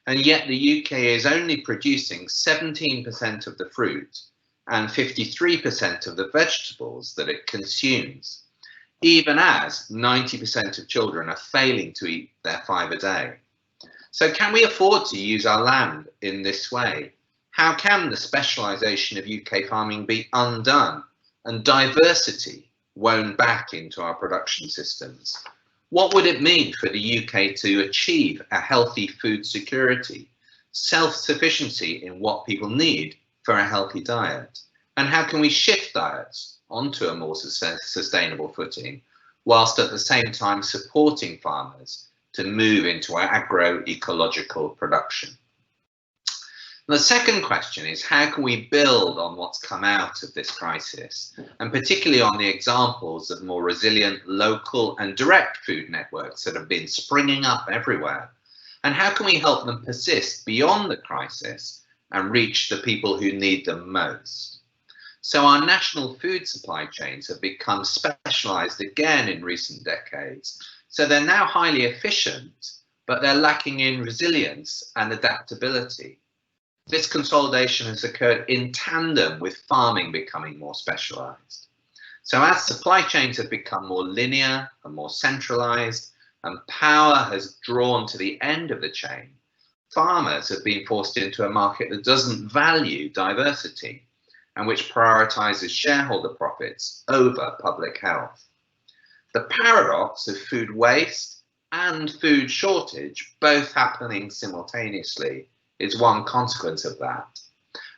And yet the UK is only producing 17% of the fruit and 53% of the vegetables that it consumes, even as 90% of children are failing to eat their 5 a day. So can we afford to use our land in this way? How can the specialisation of UK farming be undone and diversity woven back into our production systems? What would it mean for the UK to achieve a healthy food security, self-sufficiency in what people need for a healthy diet? And how can we shift diets onto a more sustainable footing, whilst at the same time supporting farmers to move into agroecological production? The second question is, how can we build on what's come out of this crisis, and particularly on the examples of more resilient local and direct food networks that have been springing up everywhere? And how can we help them persist beyond the crisis and reach the people who need them most? So our national food supply chains have become specialised again in recent decades. So they're now highly efficient, but they're lacking in resilience and adaptability. This consolidation has occurred in tandem with farming becoming more specialised. So as supply chains have become more linear and more centralised, and power has drawn to the end of the chain, farmers have been forced into a market that doesn't value diversity and which prioritises shareholder profits over public health. The paradox of food waste and food shortage both happening simultaneously is one consequence of that.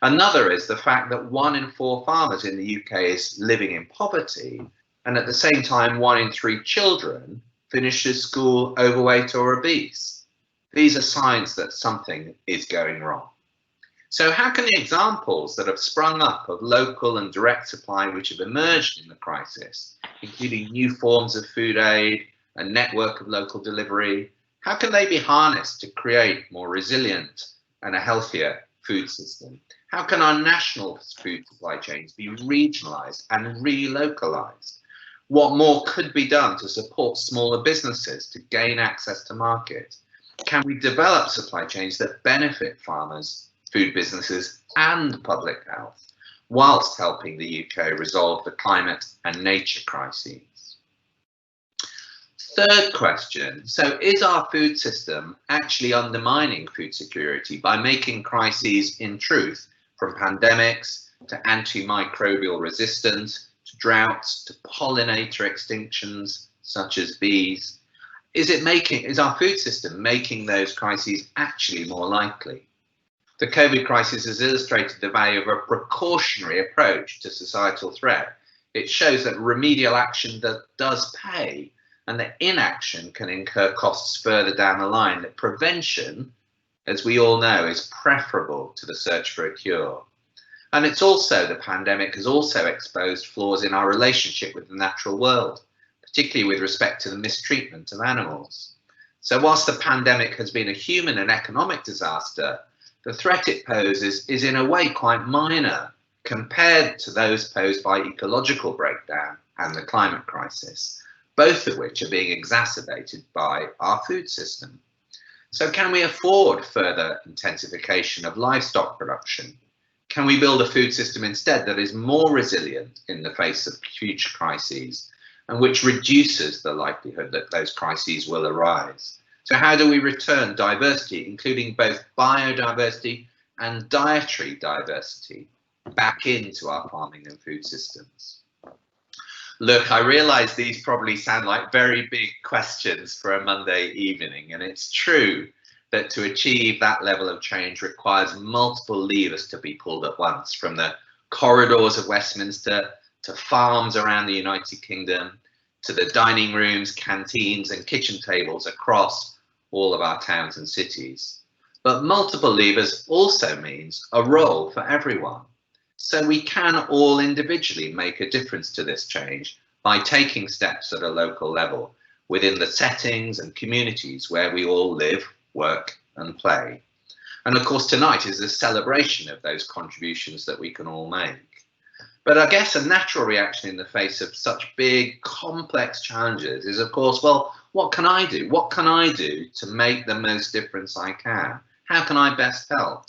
Another is the fact that 1 in 4 farmers in the UK is living in poverty, and at the same time 1 in 3 children finishes school overweight or obese. These are signs that something is going wrong. So how can the examples that have sprung up of local and direct supply which have emerged in the crisis, including new forms of food aid, a network of local delivery, how can they be harnessed to create more resilient and a healthier food system? How can our national food supply chains be regionalised and relocalised? What more could be done to support smaller businesses to gain access to market? Can we develop supply chains that benefit farmers, food businesses and public health, whilst helping the UK resolve the climate and nature crises? Third question, so is our food system actually undermining food security by making crises in truth, from pandemics to antimicrobial resistance, to droughts, to pollinator extinctions such as bees? Is our food system making those crises actually more likely? The COVID crisis has illustrated the value of a precautionary approach to societal threat. It shows that remedial action does pay, and that inaction can incur costs further down the line, that prevention, as we all know, is preferable to the search for a cure. And the pandemic has also exposed flaws in our relationship with the natural world, particularly with respect to the mistreatment of animals. So whilst the pandemic has been a human and economic disaster, the threat it poses is in a way quite minor compared to those posed by ecological breakdown and the climate crisis, both of which are being exacerbated by our food system. So can we afford further intensification of livestock production? Can we build a food system instead that is more resilient in the face of future crises and which reduces the likelihood that those crises will arise? So how do we return diversity, including both biodiversity and dietary diversity, back into our farming and food systems? Look, I realise these probably sound like very big questions for a Monday evening, and it's true that to achieve that level of change requires multiple levers to be pulled at once, from the corridors of Westminster to farms around the United Kingdom, to the dining rooms, canteens and kitchen tables across all of our towns and cities. But multiple levers also means a role for everyone. So we can all individually make a difference to this change by taking steps at a local level within the settings and communities where we all live, work and play. And of course, tonight is a celebration of those contributions that we can all make. But I guess a natural reaction in the face of such big, complex challenges is, of course, well, what can I do? What can I do to make the most difference I can? How can I best help?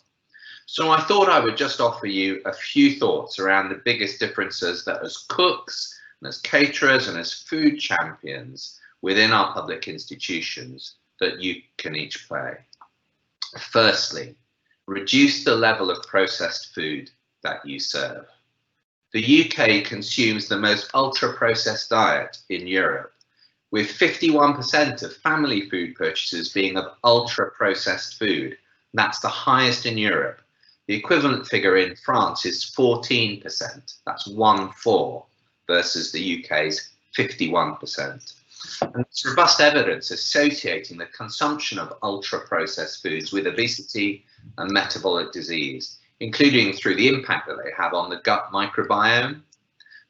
So I thought I would just offer you a few thoughts around the biggest differences that as cooks and as caterers and as food champions within our public institutions that you can each play. Firstly, reduce the level of processed food that you serve. The UK consumes the most ultra-processed diet in Europe, with 51% of family food purchases being of ultra-processed food. That's the highest in Europe. The equivalent figure in France is 14%. That's 1/4 versus the UK's 51%. And there's robust evidence associating the consumption of ultra-processed foods with obesity and metabolic disease, including through the impact that they have on the gut microbiome.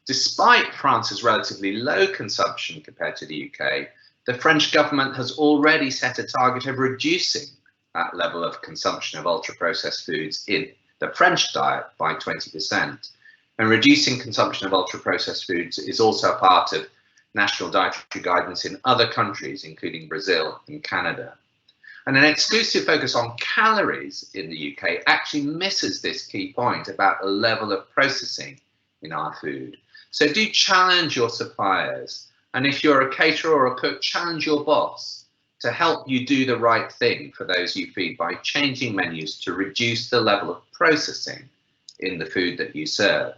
Despite France's relatively low consumption compared to the UK, the French government has already set a target of reducing that level of consumption of ultra-processed foods in the French diet by 20%. And reducing consumption of ultra-processed foods is also a part of national dietary guidance in other countries, including Brazil and Canada. And an exclusive focus on calories in the UK actually misses this key point about the level of processing in our food. So do challenge your suppliers. And if you're a caterer or a cook, challenge your boss to help you do the right thing for those you feed by changing menus to reduce the level of processing in the food that you serve.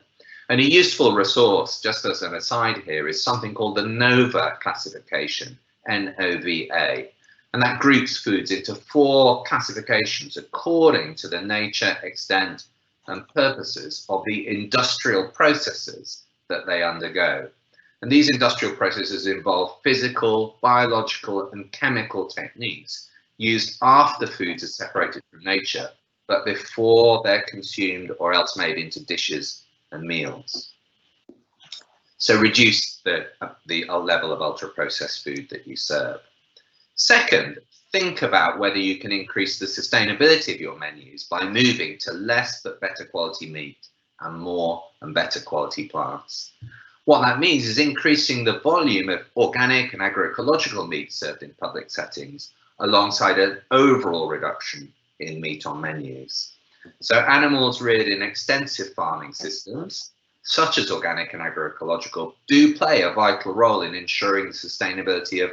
And a useful resource, just as an aside here, is something called the NOVA classification, N-O-V-A. And that groups foods into 4 classifications according to the nature, extent and purposes of the industrial processes that they undergo. And these industrial processes involve physical, biological and chemical techniques used after foods are separated from nature, but before they're consumed or else made into dishes and meals. So reduce the level of ultra-processed food that you serve. Second, think about whether you can increase the sustainability of your menus by moving to less but better quality meat and more and better quality plants. What that means is increasing the volume of organic and agroecological meat served in public settings, alongside an overall reduction in meat on menus. So animals reared in extensive farming systems, such as organic and agroecological, do play a vital role in ensuring the sustainability of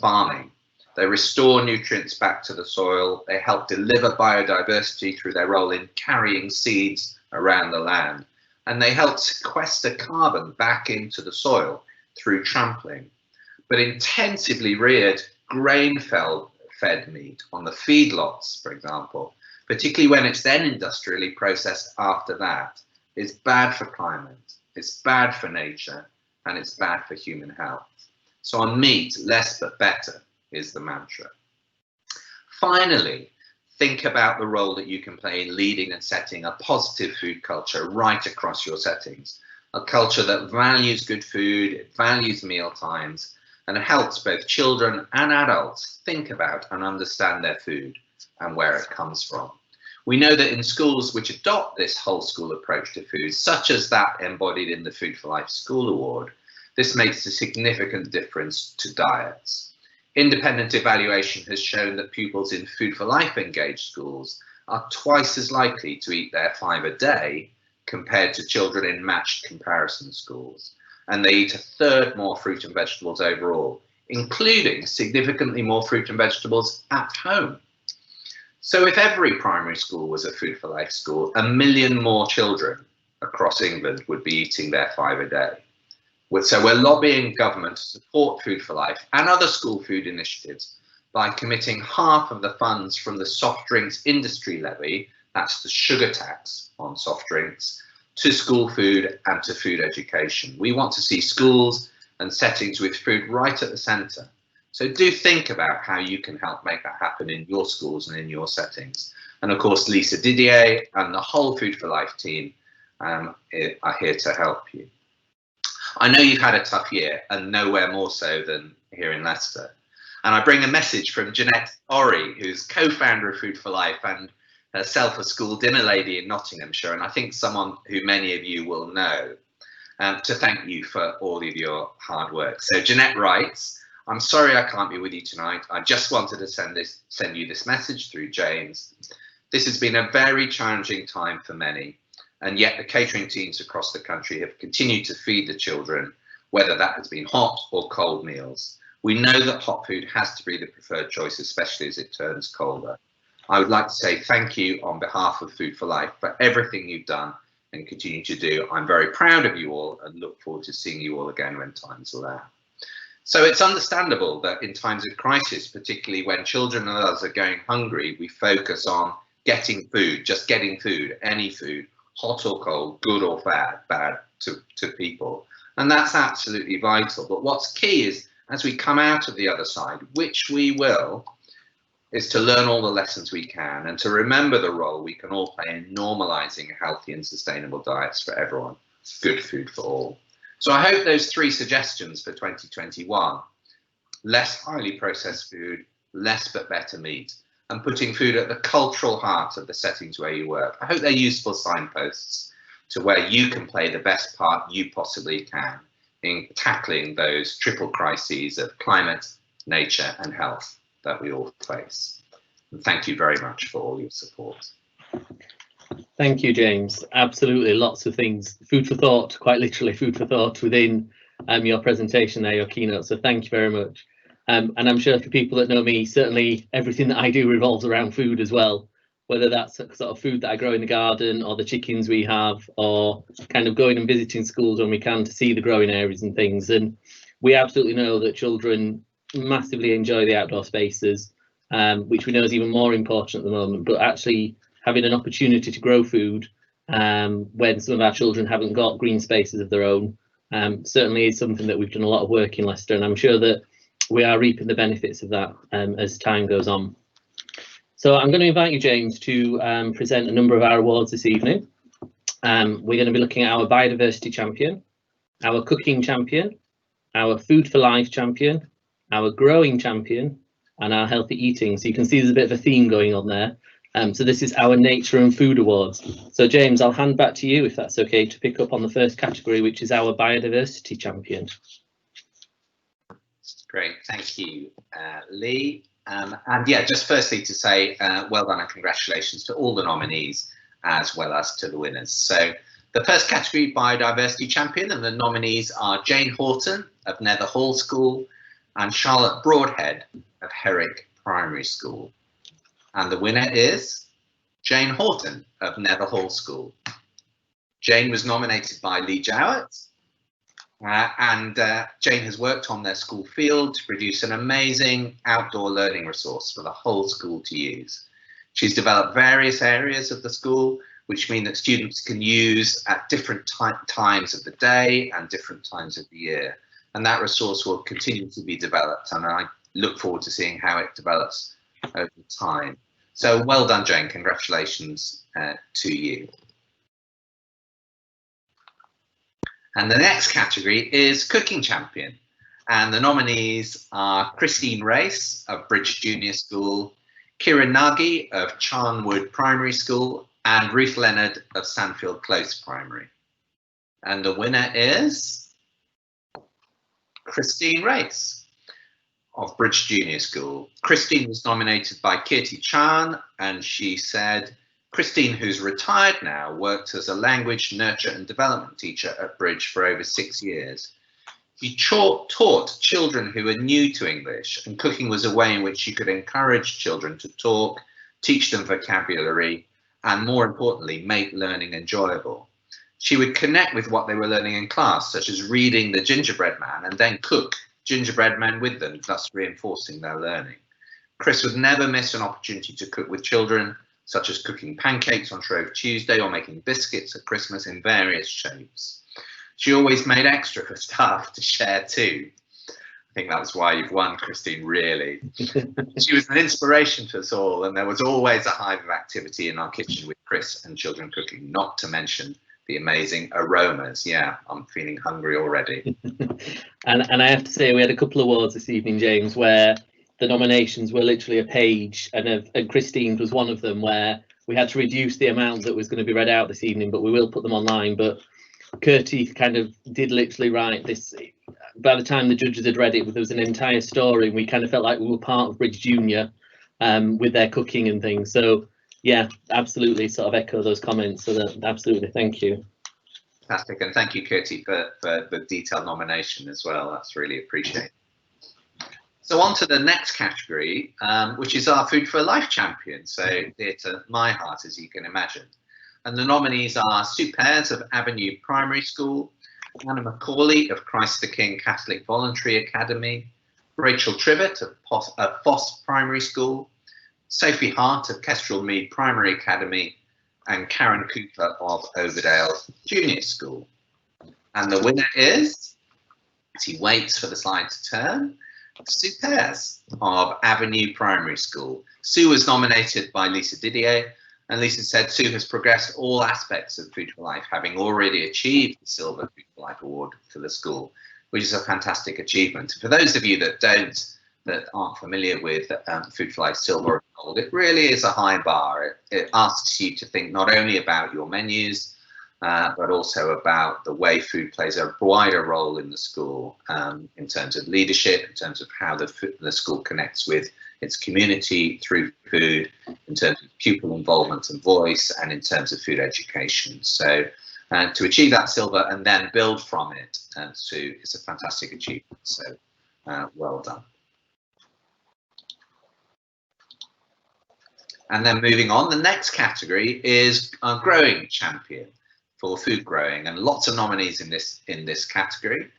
farming. They restore nutrients back to the soil, they help deliver biodiversity through their role in carrying seeds around the land, and they help sequester carbon back into the soil through trampling. But intensively reared grain-fed meat on the feedlots, for example, particularly when it's then industrially processed after that, is bad for climate, it's bad for nature, and it's bad for human health. So on meat, less but better is the mantra. Finally, think about the role that you can play in leading and setting a positive food culture right across your settings. A culture that values good food, it values meal times, and helps both children and adults think about and understand their food and where it comes from. We know that in schools which adopt this whole school approach to food, such as that embodied in the Food for Life School Award, this makes a significant difference to diets. Independent evaluation has shown that pupils in Food for Life engaged schools are twice as likely to eat their 5 a day compared to children in matched comparison schools. And they eat 1/3 more fruit and vegetables overall, including significantly more fruit and vegetables at home. So if every primary school was a Food for Life school, 1 million more children across England would be eating their 5 a day. So we're lobbying government to support Food for Life and other school food initiatives by committing half of the funds from the soft drinks industry levy, that's the sugar tax on soft drinks, to school food and to food education. We want to see schools and settings with food right at the centre. So do think about how you can help make that happen in your schools and in your settings. And of course, Lisa Didier and the whole Food for Life team are here to help you. I know you've had a tough year, and nowhere more so than here in Leicester. And I bring a message from Jeanette Orry, who's co-founder of Food for Life and herself a school dinner lady in Nottinghamshire, and I think someone who many of you will know, to thank you for all of your hard work. So Jeanette writes, I'm sorry I can't be with you tonight. I just wanted to send you this message through James. This has been a very challenging time for many, and yet the catering teams across the country have continued to feed the children, whether that has been hot or cold meals. We know that hot food has to be the preferred choice, especially as it turns colder. I would like to say thank you on behalf of Food for Life for everything you've done and continue to do. I'm very proud of you all and look forward to seeing you all again when times allow. So it's understandable that in times of crisis, particularly when children and others are going hungry, we focus on getting food, just getting food, any food, hot or cold, good or bad to people. And that's absolutely vital. But what's key is as we come out of the other side, which we will, is to learn all the lessons we can and to remember the role we can all play in normalising healthy and sustainable diets for everyone, good food for all. So I hope those 3 suggestions for 2021, less highly processed food, less but better meat, and putting food at the cultural heart of the settings where you work, I hope they're useful signposts to where you can play the best part you possibly can in tackling those triple crises of climate, nature and health that we all face. And thank you very much for all your support. Thank you, James. Absolutely, lots of things. Food for thought, quite literally food for thought within your presentation there, your keynote. So thank you very much. And I'm sure for people that know me, certainly everything that I do revolves around food as well, whether that's sort of food that I grow in the garden or the chickens we have, or kind of going and visiting schools when we can to see the growing areas and things. And we absolutely know that children massively enjoy the outdoor spaces, which we know is even more important at the moment, but actually having an opportunity to grow food when some of our children haven't got green spaces of their own certainly is something that we've done a lot of work in Leicester, and I'm sure that we are reaping the benefits of that as time goes on. So I'm going to invite you, James, to present a number of our awards this evening. We're going to be looking at our Biodiversity Champion, our Cooking Champion, our Food for Life Champion, our Growing Champion, and our Healthy Eating. So you can see there's a bit of a theme going on there. So this is our Nature and Food Awards. So James, I'll hand back to you if that's okay to pick up on the first category, which is our Biodiversity Champion. Great, thank you, Lee. And yeah, just firstly to say well done and congratulations to all the nominees as well as to the winners. So the first category, Biodiversity Champion, and the nominees are Jane Horton of Nether Hall School and Charlotte Broadhead of Herrick Primary School. And the winner is Jane Horton of Nether Hall School. Jane was nominated by Lee Jowett, and Jane has worked on their school field to produce an amazing outdoor learning resource for the whole school to use. She's developed various areas of the school, which mean that students can use at different times of the day and different times of the year. And that resource will continue to be developed, and I look forward to seeing how it develops over time. So well done, Jane. Congratulations to you. And the next category is Cooking Champion. And the nominees are Christine Race of Bridge Junior School, Kieran Nagy of Charnwood Primary School, and Ruth Leonard of Sandfield Close Primary. And the winner is Christine Race of Bridge Junior School. Christine was nominated by Kirti Chan, and she said, Christine, who's retired now, worked as a language nurture and development teacher at Bridge for over 6 years. She taught children who were new to English, and cooking was a way in which she could encourage children to talk, teach them vocabulary, and more importantly, make learning enjoyable. She would connect with what they were learning in class, such as reading The Gingerbread Man, and then cook gingerbread men with them, thus reinforcing their learning. Chris would never miss an opportunity to cook with children, such as cooking pancakes on Shrove Tuesday or making biscuits at Christmas in various shapes. She always made extra for staff to share too. I think that's why you've won, Christine, really. She was an inspiration to us all, and there was always a hive of activity in our kitchen with Chris and children cooking, not to mention the amazing aromas. Yeah, I'm feeling hungry already. And I have to say, we had a couple of awards this evening, James, where the nominations were literally a page, and Christine's was one of them, where we had to reduce the amount that was going to be read out this evening, but we will put them online. But Curtis kind of did literally write this. By the time the judges had read it, there was an entire story, and we kind of felt like we were part of Bridge Junior with their cooking and things. So yeah, absolutely sort of echo those comments. So that, absolutely, thank you. Fantastic, and thank you, Curtis, for the detailed nomination as well. That's really appreciated. So on to the next category, which is our Food for Life champion. So dear to my heart, as you can imagine. And the nominees are Sue Pears of Avenue Primary School, Anna Macaulay of Christ the King Catholic Voluntary Academy, Rachel Trivett of Foss Primary School, Sophie Hart of Kestrel Mead Primary Academy, and Karen Cooper of Overdale Junior School. And the winner is, as he waits for the slide to turn, Sue Pears of Avenue Primary School. Sue was nominated by Lisa Didier, and Lisa said Sue has progressed all aspects of Food for Life, having already achieved the Silver Food for Life Award for the school, which is a fantastic achievement. For those of you that aren't familiar with Food for Life Silver or Gold, it really is a high bar. It asks you to think not only about your menus, but also about the way food plays a wider role in the school, in terms of leadership, in terms of how the school connects with its community through food, in terms of pupil involvement and voice, and in terms of food education. So to achieve that silver and then build from it, Sue, is a fantastic achievement. So well done. And then moving on, the next category is our growing champion for food growing, and lots of nominees in this category.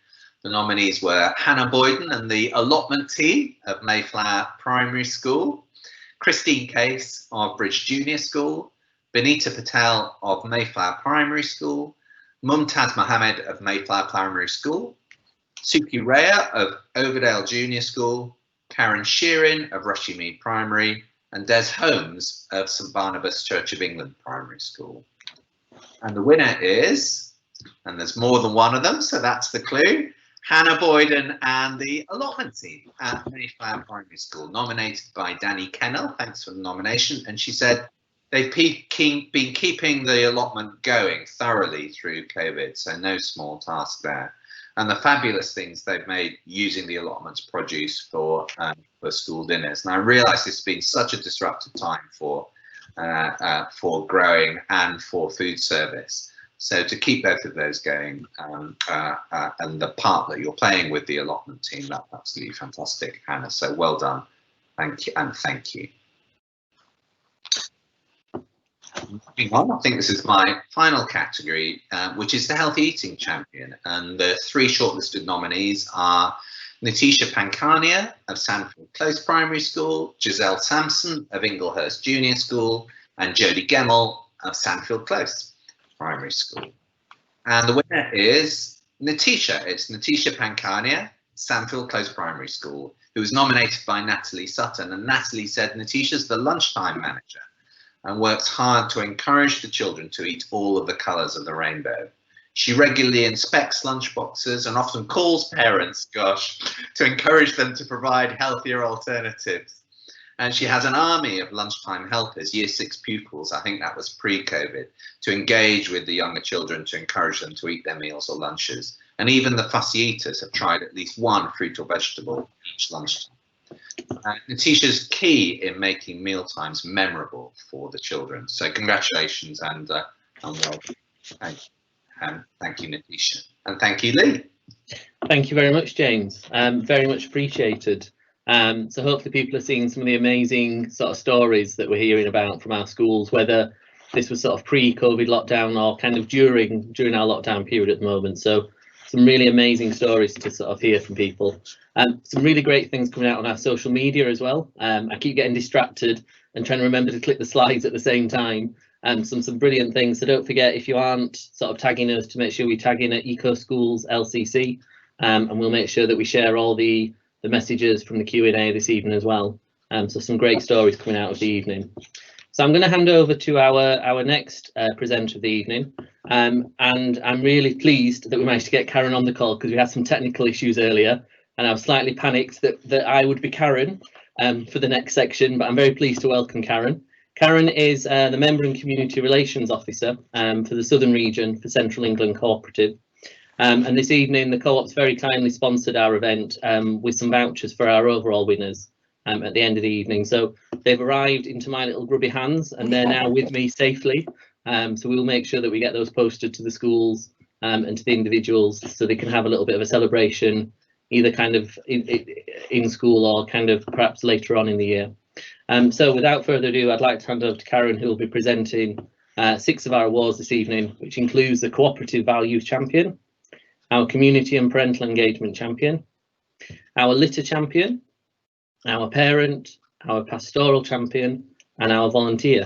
The nominees were Hannah Boyden and the allotment team of Mayflower Primary School, Christine Case of Bridge Junior School, Benita Patel of Mayflower Primary School, Mumtaz Mohammed of Mayflower Primary School, Suki Rhea of Overdale Junior School, Karen Sheerin of Rushmead Primary, and Des Holmes of St Barnabas Church of England Primary School. And the winner is, and there's more than one of them, so that's the clue, Hannah Boyden and the allotment team at Mayflower Primary School, nominated by Danny Kennell. Thanks for the nomination. And she said they've been keeping the allotment going thoroughly through COVID, so no small task there. And the fabulous things they've made using the allotment's produce for school dinners. And I realise this has been such a disruptive time for growing and for food service. So to keep both of those going, and the part that you're playing with the allotment team, that's absolutely fantastic, Hannah. So well done, thank you, and thank you. Moving on, I think this is my final category, which is the Healthy Eating Champion. And the three shortlisted nominees are Natisha Pankania of Sandfield Close Primary School, Giselle Sampson of Inglehurst Junior School, and Jodie Gemmell of Sandfield Close Primary School. And the winner is Natisha. It's Natisha Pankania, Sandfield Close Primary School, who was nominated by Natalie Sutton. And Natalie said Natisha's the lunchtime manager and works hard to encourage the children to eat all of the colours of the rainbow. She regularly inspects lunchboxes and often calls parents, to encourage them to provide healthier alternatives. And she has an army of lunchtime helpers, year 6 pupils, I think that was pre-COVID, to engage with the younger children to encourage them to eat their meals or lunches. And even the fussy eaters have tried at least one fruit or vegetable each lunchtime. Natisha's key in making mealtimes memorable for the children. So congratulations and well done. Thank you, Natisha, and thank you, Lee. Thank you very much, James. Very much appreciated. So hopefully people are seeing some of the amazing sort of stories that we're hearing about from our schools, whether this was sort of pre-COVID lockdown or kind of during our lockdown period at the moment. So some really amazing stories to sort of hear from people. Some really great things coming out on our social media as well. I keep getting distracted and trying to remember to click the slides at the same time. Some brilliant things. So don't forget, if you aren't sort of tagging us, to make sure we tag in at Eco Schools LCC, and we'll make sure that we share all the messages from the Q&A this evening as well. So some great stories coming out of the evening. So I'm going to hand over to our next presenter of the evening, and I'm really pleased that we managed to get Karen on the call, because we had some technical issues earlier, and I was slightly panicked that I would be Karen for the next section, but I'm very pleased to welcome Karen. Karen is the Member and Community Relations Officer for the Southern Region for Central England Cooperative. And this evening, the Co-op's very kindly sponsored our event with some vouchers for our overall winners at the end of the evening. So they've arrived into my little grubby hands, and they're now with me safely. So we'll make sure that we get those posted to the schools and to the individuals, so they can have a little bit of a celebration, either kind of in school or kind of perhaps later on in the year. So without further ado, I'd like to hand over to Karen, who will be presenting 6 of our awards this evening, which includes the Cooperative Values Champion, our Community and Parental Engagement Champion, our Litter Champion, our Parent, our Pastoral Champion, and our Volunteer.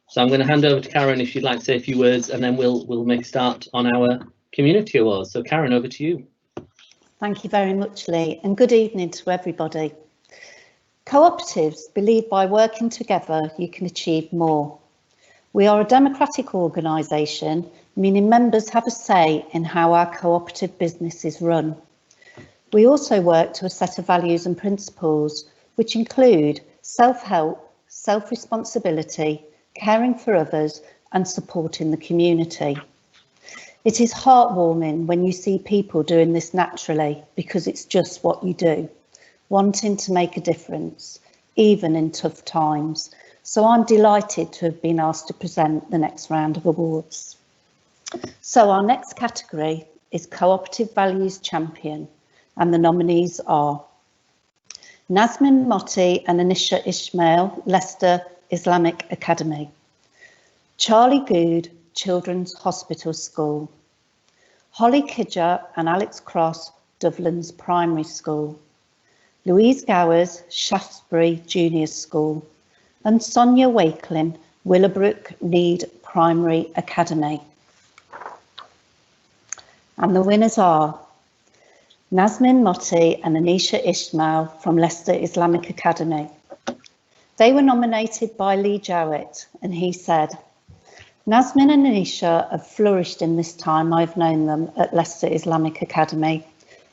So I'm going to hand over to Karen if you'd like to say a few words, and then we'll make a start on our Community Awards. So Karen, over to you. Thank you very much, Lee, and good evening to everybody. Cooperatives believe by working together you can achieve more. We are a democratic organisation, meaning members have a say in how our cooperative business is run. We also work to a set of values and principles, which include self-help, self-responsibility, caring for others, and supporting the community. It is heartwarming when you see people doing this naturally, because it's just what you do, wanting to make a difference, even in tough times. So I'm delighted to have been asked to present the next round of awards. So our next category is Cooperative Values Champion, and the nominees are Nazmin Motti and Anisha Ismail, Leicester Islamic Academy; Charlie Good, Children's Hospital School; Holly Kidger and Alex Cross, Dovlan's Primary School; Louise Gowers, Shaftesbury Junior School; and Sonia Wakelin, Willowbrook Need Primary Academy. And the winners are Nazmin Motti and Anisha Ismail from Leicester Islamic Academy. They were nominated by Lee Jowett, and he said, Nazmin and Anisha have flourished in this time I've known them at Leicester Islamic Academy.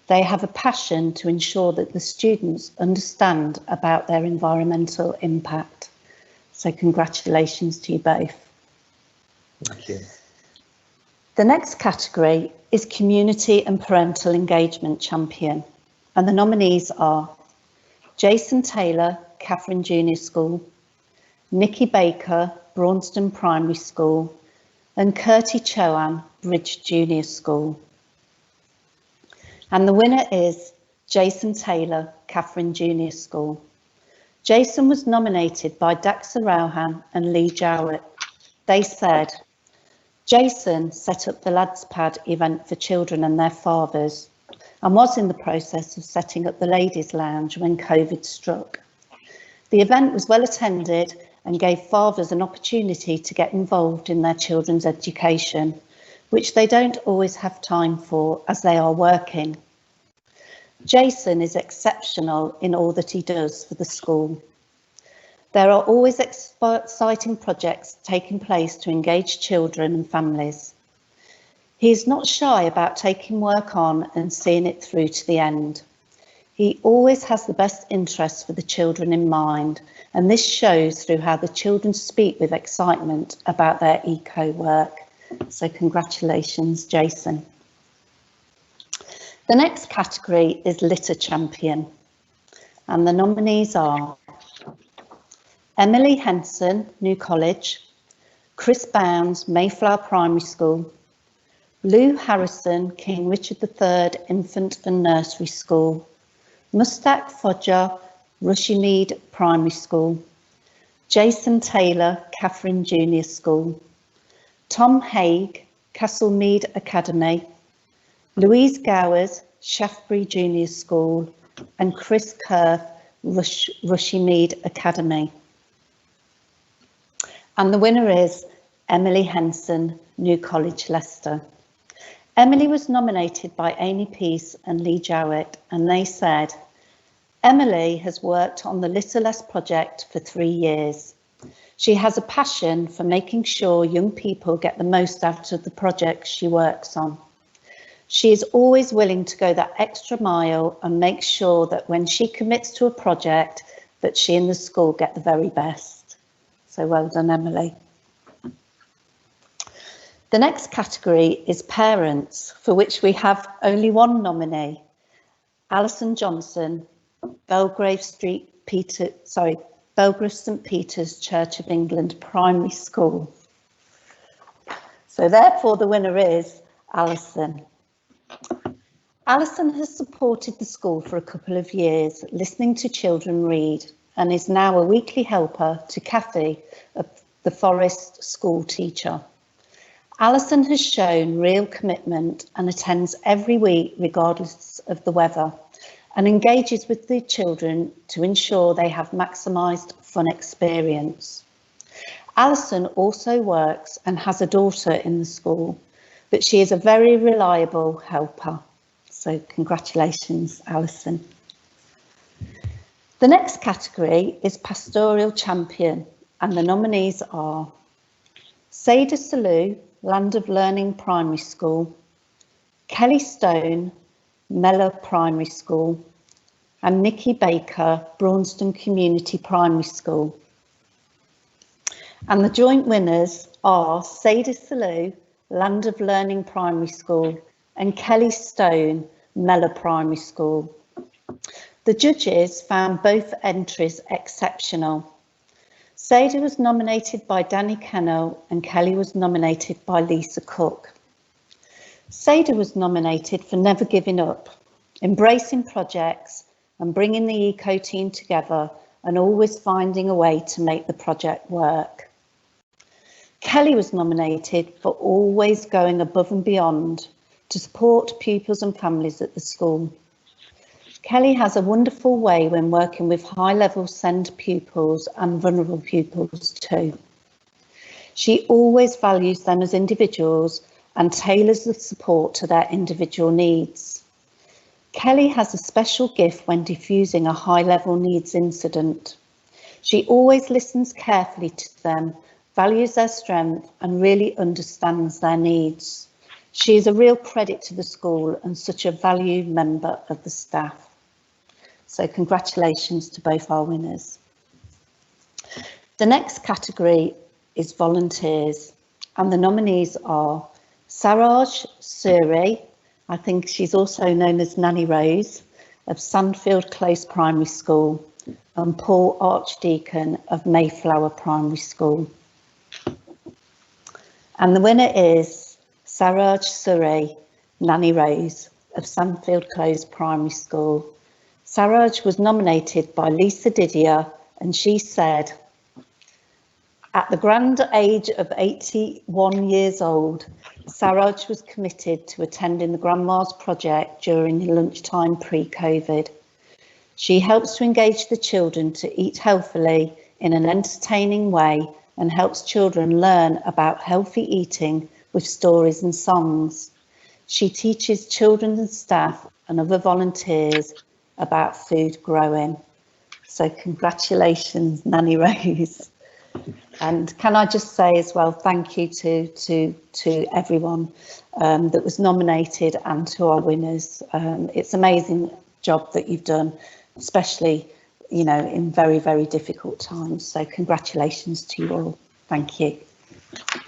They have a passion to ensure that the students understand about their environmental impact. So congratulations to you both. Thank you. The next category is Community and Parental Engagement Champion, and the nominees are Jason Taylor, Catherine Junior School; Nikki Baker, Braunston Primary School; and Kurtie Choan, Bridge Junior School. And the winner is Jason Taylor, Catherine Junior School. Jason was nominated by Daxa Rauhan and Lee Jowett. They said, Jason set up the Lads Pad event for children and their fathers, and was in the process of setting up the Ladies Lounge when COVID struck. The event was well attended and gave fathers an opportunity to get involved in their children's education, which they don't always have time for as they are working. Jason is exceptional in all that he does for the school. There are always exciting projects taking place to engage children and families. He is not shy about taking work on and seeing it through to the end. He always has the best interests for the children in mind, and this shows through how the children speak with excitement about their eco work. So congratulations, Jason. The next category is Litter Champion, and the nominees are Emily Henson, New College; Chris Bounds, Mayflower Primary School; Lou Harrison, King Richard III Infant and Nursery School; Mustaq Fodger, Rushmead Primary School; Jason Taylor, Catherine Junior School; Tom Haig, Castlemead Academy, Louise Gowers, Shaftesbury Junior School, and Chris Kerr, Rushmead Academy. And the winner is Emily Henson, New College, Leicester. Emily was nominated by Amy Peace and Lee Jowett, and they said, Emily has worked on the Litter Less project for 3 years. She has a passion for making sure young people get the most out of the projects she works on. She is always willing to go that extra mile and make sure that when she commits to a project, that she and the school get the very best. So well done, Emily. The next category is parents, for which we have only one nominee, Alison Johnson, Belgrave St Peter's Church of England Primary School. So therefore the winner is Alison. Alison has supported the school for a couple of years, listening to children read, and is now a weekly helper to Kathy, the Forest school teacher. Alison has shown real commitment and attends every week regardless of the weather, and engages with the children to ensure they have maximised fun experience. Alison also works and has a daughter in the school, but she is a very reliable helper. So congratulations, Alison. The next category is Pastoral Champion, and the nominees are Seda Salou, Land of Learning Primary School, Kelly Stone, Mellor Primary School, and Nikki Baker, Braunston Community Primary School. And the joint winners are Seda Salou, Land of Learning Primary School, and Kelly Stone, Mellor Primary School. The judges found both entries exceptional. Seda was nominated by Danny Kennell and Kelly was nominated by Lisa Cook. Seda was nominated for never giving up, embracing projects and bringing the eco team together and always finding a way to make the project work. Kelly was nominated for always going above and beyond to support pupils and families at the school. Kelly has a wonderful way when working with high-level SEND pupils and vulnerable pupils too. She always values them as individuals and tailors the support to their individual needs. Kelly has a special gift when diffusing a high-level needs incident. She always listens carefully to them, values their strength and really understands their needs. She is a real credit to the school and such a valued member of the staff. So congratulations to both our winners. The next category is volunteers, and the nominees are Saraj Suri, I think she's also known as Nanny Rose, of Sandfield Close Primary School, and Paul Archdeacon of Mayflower Primary School. And the winner is Saraj Suri, Nanny Rose of Sandfield Close Primary School. Saraj was nominated by Lisa Didier, and she said, at the grand age of 81 years old, Saraj was committed to attending the Grandma's Project during lunchtime pre-COVID. She helps to engage the children to eat healthily in an entertaining way and helps children learn about healthy eating with stories and songs. She teaches children and staff and other volunteers about food growing. So congratulations, Nanny Rose. And can I just say as well, thank you to everyone that was nominated and to our winners. It's an amazing job that you've done, especially, you know, in very, very difficult times. So congratulations to you all. Thank you.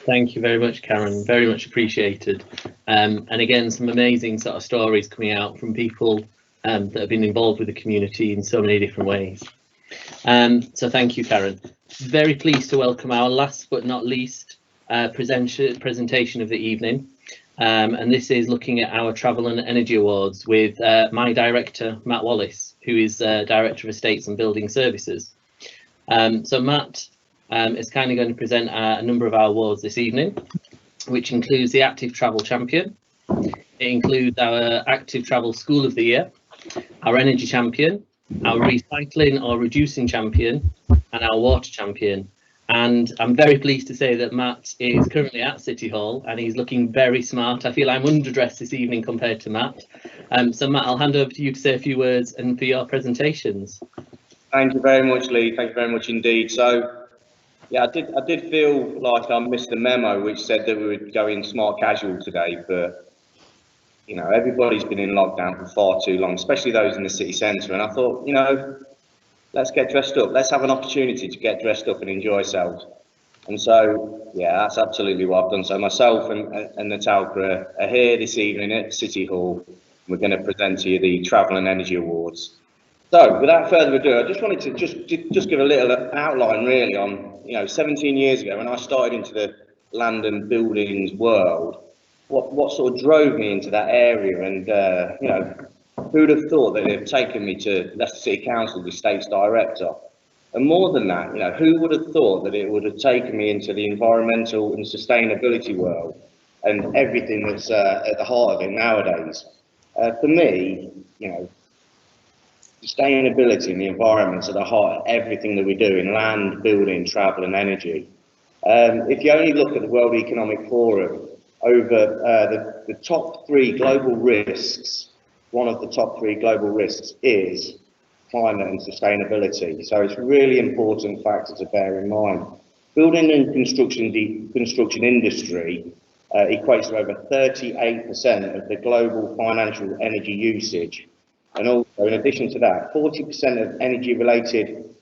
Thank you very much, Karen. Very much appreciated. And again, some amazing sort of stories coming out from people that have been involved with the community in so many different ways. So thank you, Karen. Very pleased to welcome our last but not least presentation of the evening. And this is looking at our Travel and Energy Awards with my director, Matt Wallace, who is Director of Estates and Building Services. So Matt is kindly going to present a number of our awards this evening. which includes the Active Travel Champion. It includes our Active Travel School of the Year, our Energy Champion, our Recycling or Reducing Champion, and our Water Champion. And I'm very pleased to say that Matt is currently at City Hall and he's looking very smart. I feel I'm underdressed this evening compared to Matt. So Matt, I'll hand over to you to say a few words and for your presentations. Thank you very much, Lee. Thank you very much indeed. So, yeah, I did feel like I missed the memo which said that we would go in smart casual today, but you know, everybody's been in lockdown for far too long, especially those in the city centre. And I thought, you know, let's get dressed up. Let's have an opportunity to get dressed up and enjoy ourselves. And so, yeah, that's absolutely what I've done. So myself and Natalka are here this evening at City Hall. We're going to present to you the Travel and Energy Awards. So, without further ado, I just wanted to just give a little outline, really, on 17 years ago when I started into the land and buildings world. What sort of drove me into that area, and who'd have thought that it had taken me to Leicester City Council, the Estates Director, and more than that, who would have thought that it would have taken me into the environmental and sustainability world and everything that's at the heart of it nowadays. For me, sustainability and the environment's at the heart of everything that we do in land, building, travel, and energy. If you only look at the World Economic Forum, over the top 3 global risks, one of the top 3 global risks is climate and sustainability. So it's a really important factor to bear in mind. Building and construction industry equates to over 38% of the global financial energy usage. And also, in addition to that, 40% of energy-related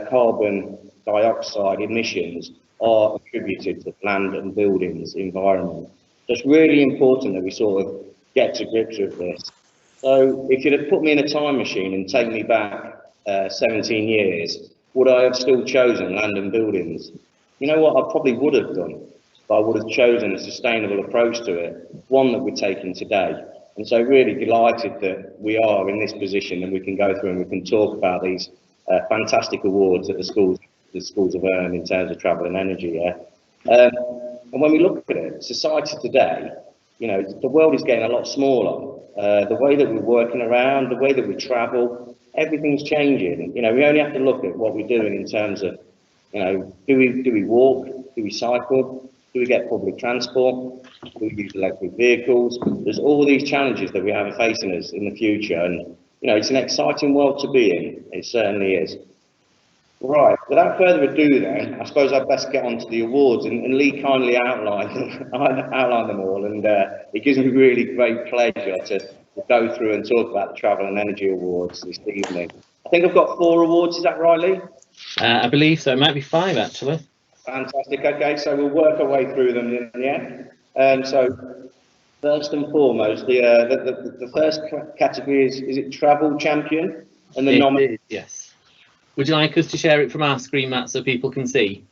carbon dioxide emissions are attributed to land and buildings environment. So it's really important that we sort of get to grips with this. So if you'd have put me in a time machine and taken me back 17 years, would I have still chosen land and buildings? You know what, I probably would have done, but I would have chosen a sustainable approach to it, one that we're taking today. And so really delighted that we are in this position and we can go through and we can talk about these fantastic awards that the schools have earned in terms of travel and energy. And when we look at it, society today, the world is getting a lot smaller. The way that we're working around, the way that we travel, everything's changing. We only have to look at what we're doing in terms of, do we walk, do we cycle, do we get public transport, do we use electric vehicles? There's all these challenges that we have facing us in the future, and it's an exciting world to be in. It certainly is. Right, without further ado then, I suppose I'd best get on to the awards, and Lee kindly outlined them all, and it gives me really great pleasure to go through and talk about the Travel and Energy Awards this evening. I think I've got 4 awards, is that right, Lee? I believe so, it might be 5 actually. Fantastic, okay, so we'll work our way through them, yeah? So, first and foremost, the first category is it Travel Champion? And the yes. Would you like us to share it from our screen, Matt, so people can see?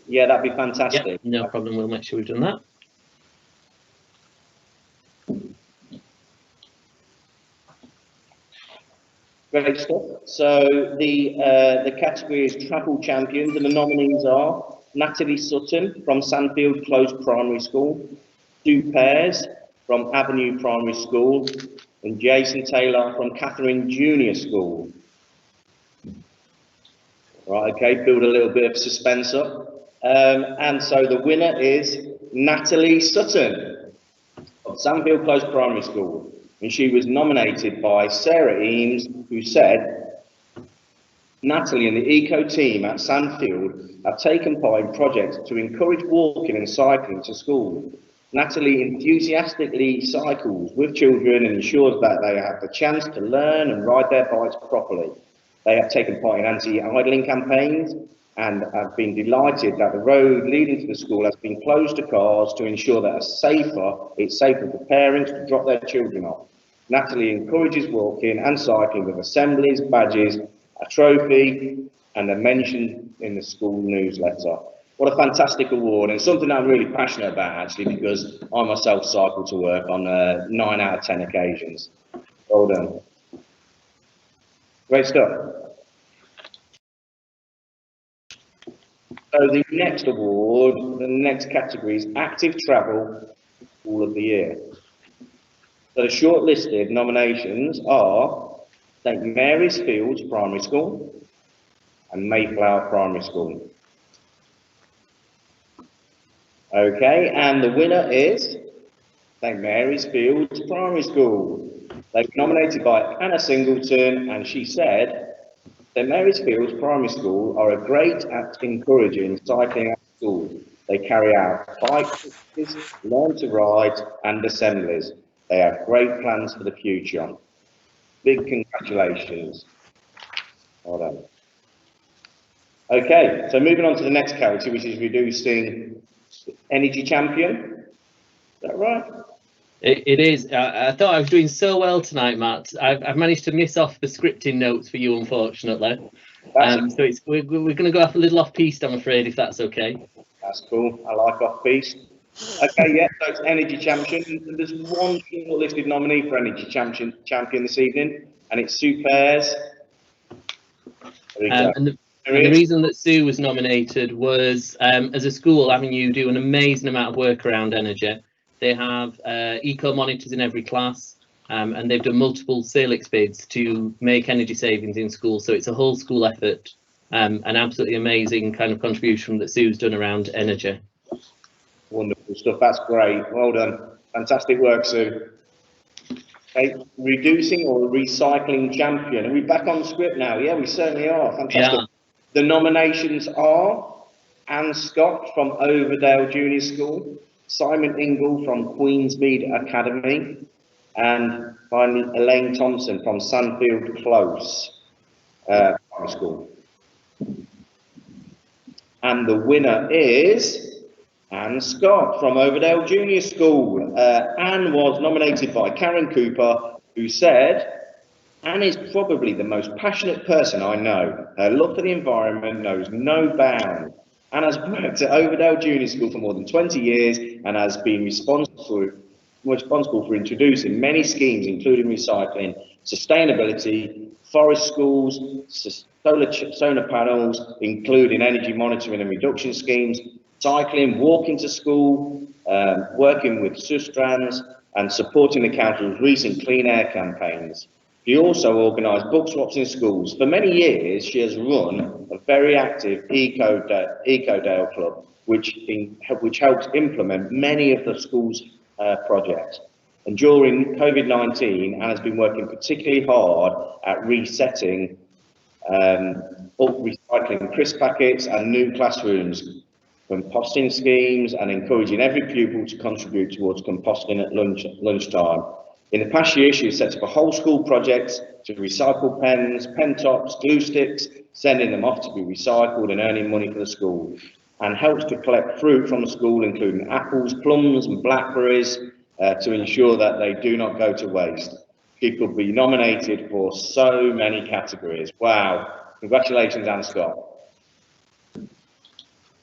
Yeah, that'd be fantastic. Yep, no problem, we'll make sure we've done that. Great stuff. So the category is Travel Champions, and the nominees are Natalie Sutton from Sandfield Close Primary School, Sue Pears from Avenue Primary School, and Jason Taylor from Catherine Junior School. Right, okay, build a little bit of suspense up. And so the winner is Natalie Sutton of Sandfield Close Primary School. And she was nominated by Sarah Eames, who said, Natalie and the eco team at Sandfield have taken part in projects to encourage walking and cycling to school. Natalie enthusiastically cycles with children and ensures that they have the chance to learn and ride their bikes properly. They have taken part in anti-idling campaigns and have been delighted that the road leading to the school has been closed to cars to ensure that it's safer for parents to drop their children off. Natalie encourages walking and cycling with assemblies, badges, a trophy, and a mention in the school newsletter. What a fantastic award, and something I'm really passionate about actually, because I myself cycle to work on 9 out of 10 occasions. Well done. Great stuff. So the next award, the next category is active travel all of the year. So the shortlisted nominations are St Mary's Fields Primary School and Mayflower Primary School. Okay, and the winner is St Mary's Fields Primary School. They were nominated by Anna Singleton, and she said, St Mary's Fields Primary School are great at encouraging cycling at school. They carry out bike races, learn to ride, and assemblies. They have great plans for the future. Big congratulations. Well done. Okay, so moving on to the next category, which is reducing Energy Champion. Is that right? It is. I thought I was doing so well tonight, Matt. I've managed to miss off the scripting notes for you, unfortunately. So we're going to go off a little off-piste, I'm afraid, if that's okay. That's cool. I like off-piste. Okay, yeah, so it's Energy Champion. There's one shortlisted nominee for Energy Champion this evening, and it's Sue Pears. And the reason that Sue was nominated was, as a school, having you do an amazing amount of work around energy. They have eco monitors in every class, and they've done multiple Salix bids to make energy savings in school. So it's a whole school effort, an absolutely amazing kind of contribution that Sue's done around energy. Wonderful stuff. That's great. Well done. Fantastic work, Sue. Okay, reducing or recycling champion. Are we back on script now? Yeah, we certainly are. Fantastic. Yeah. The nominations are Anne Scott from Overdale Junior School, Simon Ingle from Queensmead Academy, and finally Elaine Thompson from Sandfield Close Primary School. And the winner is Anne Scott from Overdale Junior School. Anne was nominated by Karen Cooper, who said, Anne is probably the most passionate person I know. Her love for the environment knows no bounds. Anne has worked at Overdale Junior School for more than 20 years and has been responsible for introducing many schemes, including recycling, sustainability, forest schools, solar panels, including energy monitoring and reduction schemes, cycling, walking to school, working with Sustrans, and supporting the council's recent clean air campaigns. She also organised book swaps in schools. For many years, she has run a very active Ecodale Club, which helps implement many of the school's projects. And during COVID-19, Anne has been working particularly hard at resetting recycling crisp packets and new classrooms, composting schemes, and encouraging every pupil to contribute towards composting at lunchtime. In the past year, she has set up a whole school project to recycle pens, pen tops, glue sticks, sending them off to be recycled and earning money for the school, and helps to collect fruit from the school, including apples, plums, and blackberries, to ensure that they do not go to waste. She could be nominated for so many categories. Wow. Congratulations, Anne Scott.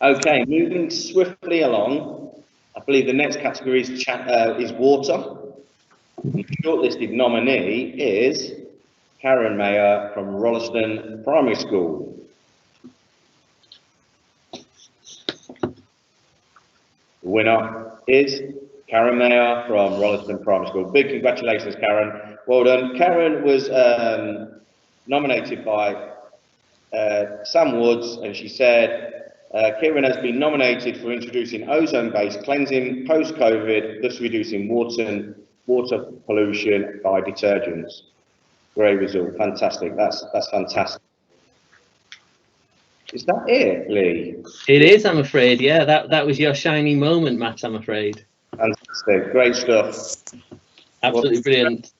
Okay, moving swiftly along, I believe the next category is water. The shortlisted nominee is Karen Mayer from Rolleston Primary School. The winner is Karen Mayer from Rolleston Primary School. Big congratulations, Karen. Well done. Karen was nominated by Sam Woods, and she said, Kieran has been nominated for introducing ozone-based cleansing post-COVID, thus reducing water pollution by detergents. Great result. Fantastic. That's fantastic. Is that it, Lee? It is, I'm afraid. Yeah, that was your shining moment, Matt, I'm afraid. Fantastic. Great stuff. Absolutely brilliant.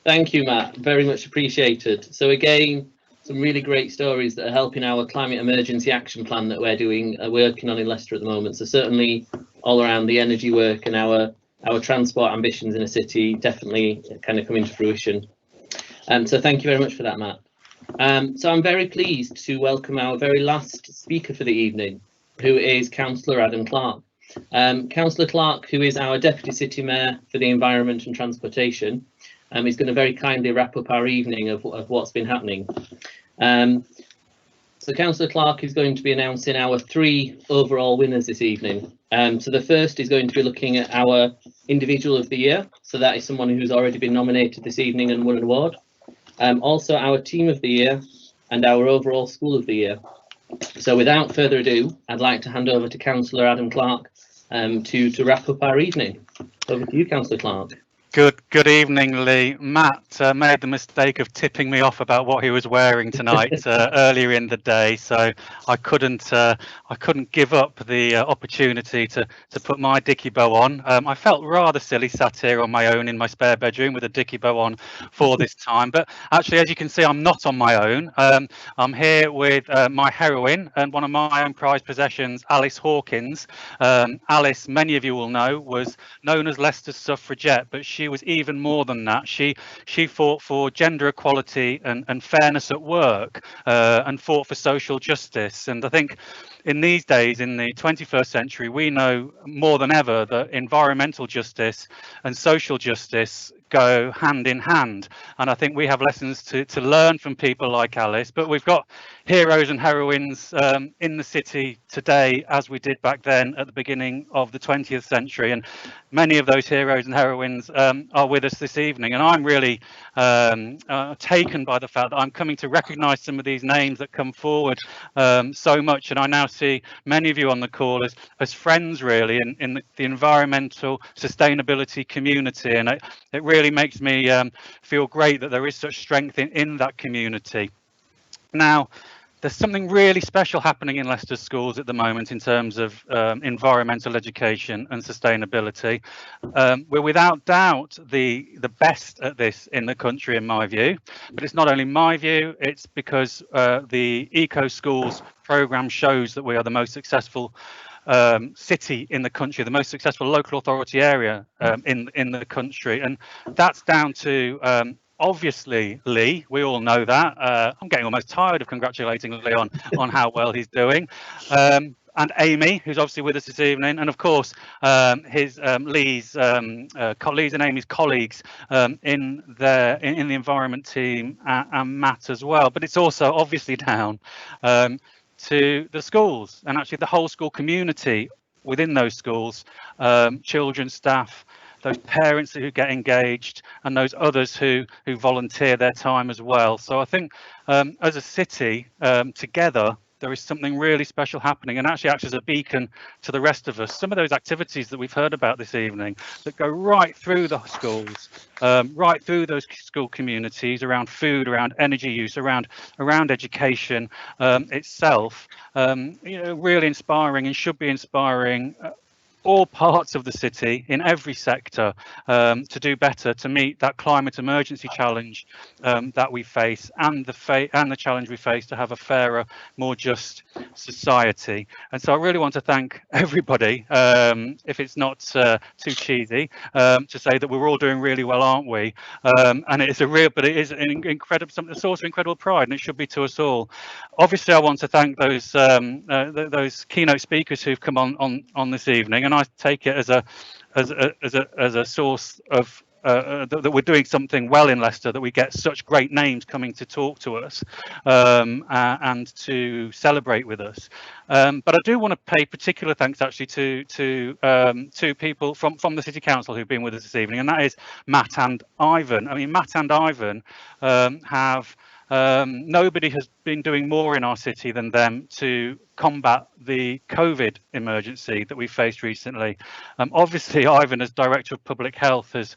Thank you, Matt. Very much appreciated. So again, some really great stories that are helping our climate emergency action plan that we're working on in Leicester at the moment. So certainly all around the energy work and our transport ambitions in a city definitely kind of coming to fruition. So thank you very much for that, Matt. So I'm very pleased to welcome our very last speaker for the evening, who is Councillor Adam Clark. Councillor Clark, who is our Deputy City Mayor for the Environment and Transportation, is going to very kindly wrap up our evening of what's been happening. So Councillor Clark is going to be announcing our 3 overall winners this evening. So the first is going to be looking at our Individual of the Year. So that is someone who's already been nominated this evening and won an award. Also our Team of the Year and our overall School of the Year. So without further ado, I'd like to hand over to Councillor Adam Clark to wrap up our evening. Over to you, Councillor Clark. Good evening, Lee. Matt made the mistake of tipping me off about what he was wearing tonight earlier in the day, so I couldn't give up the opportunity to put my dicky bow on. I felt rather silly sat here on my own in my spare bedroom with a dicky bow on for this time, but actually, as you can see, I'm not on my own. I'm here with my heroine and one of my own prized possessions, Alice Hawkins. Alice, many of you will know, was known as Leicester's suffragette, but she was even more than that. She fought for gender equality and fairness at work, and fought for social justice. And I think in these days, in the 21st century, we know more than ever that environmental justice and social justice go hand in hand, and I think we have lessons to learn from people like Alice, but we've got heroes and heroines in the city today as we did back then at the beginning of the 20th century, and many of those heroes and heroines are with us this evening, and I'm really taken by the fact that I'm coming to recognise some of these names that come forward so much, and I now see many of you on the call as friends really in the environmental sustainability community, and it really makes me feel great that there is such strength in that community. Now, there's something really special happening in Leicester schools at the moment in terms of environmental education and sustainability. We're without doubt the best at this in the country, in my view, but it's not only my view, it's because the Eco Schools programme shows that we are the most successful city in the country, the most successful local authority area in the country, and that's down to obviously Lee. We all know that. I'm getting almost tired of congratulating Lee on how well he's doing, and Amy, who's obviously with us this evening, and of course Lee's and Amy's colleagues in the environment team, and Matt as well. But it's also obviously down to the schools and actually the whole school community within those schools, children, staff, those parents who get engaged, and those others who volunteer their time as well. So I think as a city, together, there is something really special happening, and actually acts as a beacon to the rest of us. Some of those activities that we've heard about this evening that go right through the schools, right through those school communities, around food, around energy use, around education itself, really inspiring, and should be inspiring all parts of the city in every sector to do better, to meet that climate emergency challenge that we face, and the challenge we face to have a fairer, more just society. And so I really want to thank everybody, if it's not too cheesy, to say that we're all doing really well, aren't we? And it is an incredible, a source of incredible pride, and it should be to us all. Obviously, I want to thank those keynote speakers who've come on this evening, and I take it as a source of that we're doing something well in Leicester, that we get such great names coming to talk to us and to celebrate with us. But I do want to pay particular thanks actually to two people from the City Council who've been with us this evening, and that is Matt and Ivan. I mean, Matt and Ivan have nobody has been doing more in our city than them to combat the COVID emergency that we faced recently. Obviously, Ivan, as Director of Public Health, has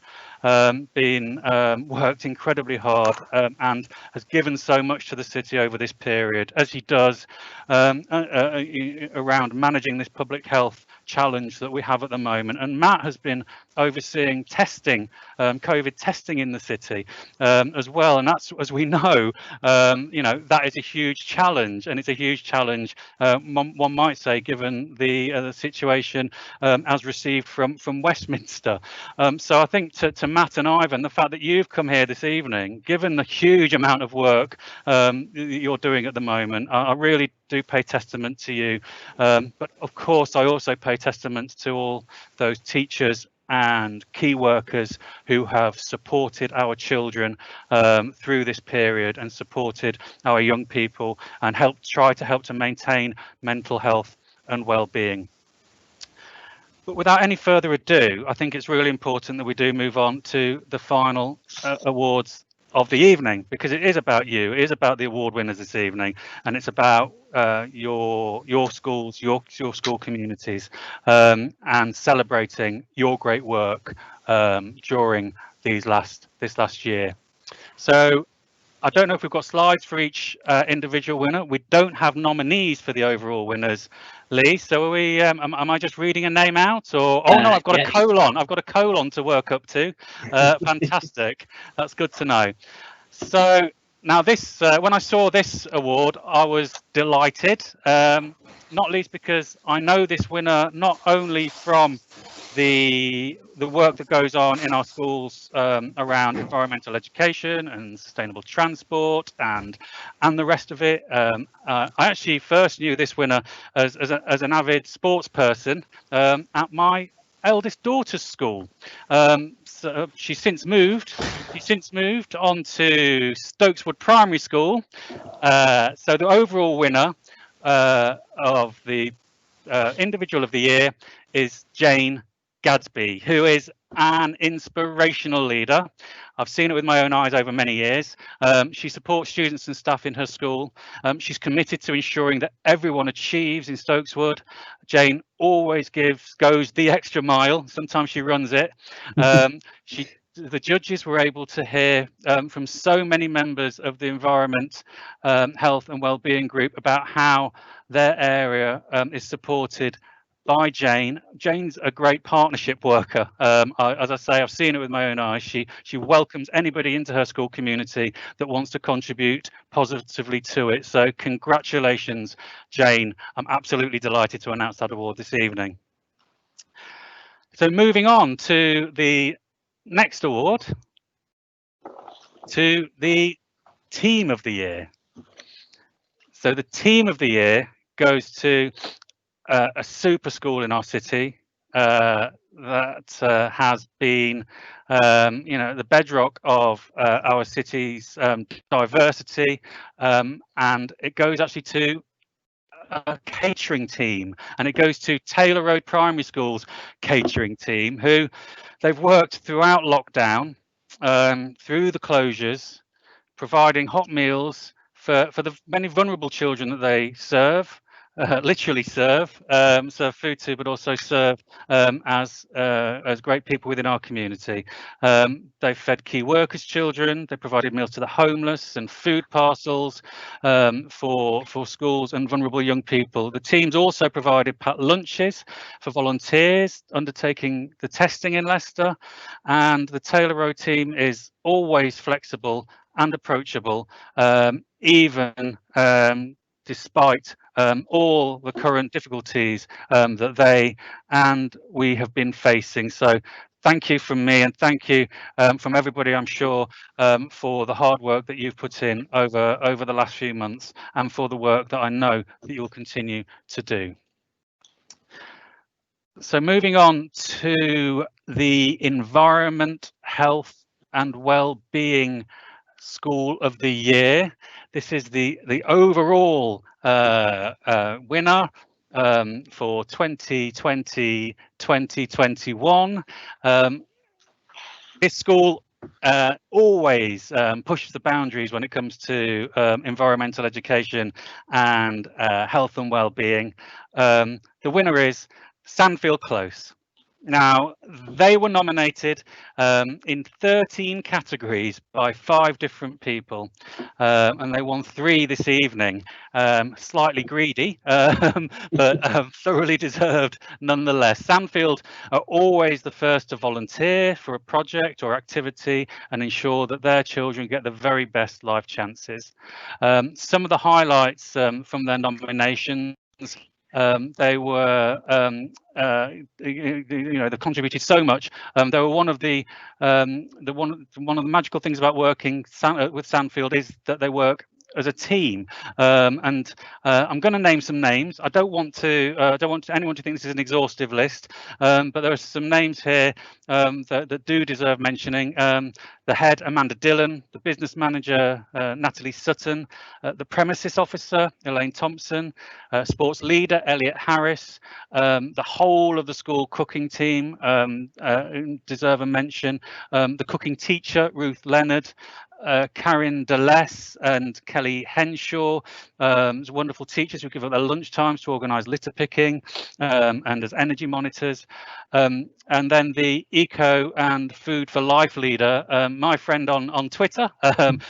been worked incredibly hard and has given so much to the city over this period, as he does around managing this public health challenge that we have at the moment. And Matt has been overseeing testing, COVID testing in the city as well. And that's, as we know, that is a huge challenge, and it's a huge challenge, one might say, given the situation as received from Westminster. So I think to Matt and Ivan, the fact that you've come here this evening, given the huge amount of work you're doing at the moment, I really do pay testament to you. But of course, I also pay testament to all those teachers and key workers who have supported our children through this period and supported our young people and try to help to maintain mental health and well-being. But without any further ado, I think it's really important that we do move on to the final awards of the evening, because it is about you. It is about the award winners this evening, and it's about your schools, your school communities, and celebrating your great work during this last year. So I don't know if we've got slides for each individual winner. We don't have nominees for the overall winners, Lee. So are we? Am I just reading a name out, or oh no, I've got a colon. I've got a colon to work up to. Fantastic. That's good to know. So now this, when I saw this award, I was delighted. Not least because I know this winner not only from the work that goes on in our schools around environmental education and sustainable transport and the rest of it. I actually first knew this winner as an avid sports person at my eldest daughter's school. So she's since moved on to Stokeswood Primary School. So the overall winner of the individual of the year is Jane Gadsby, who is an inspirational leader. I've seen it with my own eyes over many years. She supports students and staff in her school. She's committed to ensuring that everyone achieves in Stokeswood. Jane always goes the extra mile. Sometimes she runs it. The judges were able to hear from so many members of the Environment, Health and Wellbeing group about how their area is supported by Jane. Jane's a great partnership worker. As I say, I've seen it with my own eyes. She welcomes anybody into her school community that wants to contribute positively to it. So congratulations, Jane. I'm absolutely delighted to announce that award this evening. So moving on to the next award, to the Team of the Year. So the Team of the Year goes to a super school in our city that has been, the bedrock of our city's diversity, and it goes actually to a catering team, and it goes to Taylor Road Primary School's catering team, who they've worked throughout lockdown, through the closures, providing hot meals for the many vulnerable children that they serve. Literally serve food to, but also serve as great people within our community. They've fed key workers' children. They provided meals to the homeless and food parcels for schools and vulnerable young people. The teams also provided packed lunches for volunteers undertaking the testing in Leicester, and the Taylor Road team is always flexible and approachable, even despite all the current difficulties that they and we have been facing. So thank you from me, and thank you from everybody, I'm sure, for the hard work that you've put in over the last few months, and for the work that I know that you'll continue to do. So moving on to the Environment, Health and Wellbeing School of the Year. This is the overall winner for 2020-2021. This school always pushes the boundaries when it comes to environmental education and health and well-being. The winner is Sandfield Close. Now, they were nominated in 13 categories by 5 different people, and they won 3 this evening. Slightly greedy, but thoroughly deserved nonetheless. Sandfield are always the first to volunteer for a project or activity and ensure that their children get the very best life chances. Some of the highlights from their nominations: they were, they contributed so much. They were one of the magical things about working with Sandfield is that they work as a team. And I'm going to name some names. I don't want anyone to think this is an exhaustive list, but there are some names here that do deserve mentioning. The head, Amanda Dillon, the business manager, Natalie Sutton, the premises officer, Elaine Thompson, sports leader, Elliot Harris, the whole of the school cooking team deserve a mention, the cooking teacher, Ruth Leonard, Karen Deless and Kelly Henshaw, wonderful teachers who give up their lunch times to organise litter picking and as energy monitors. And then the Eco and Food for Life leader, my friend on Twitter,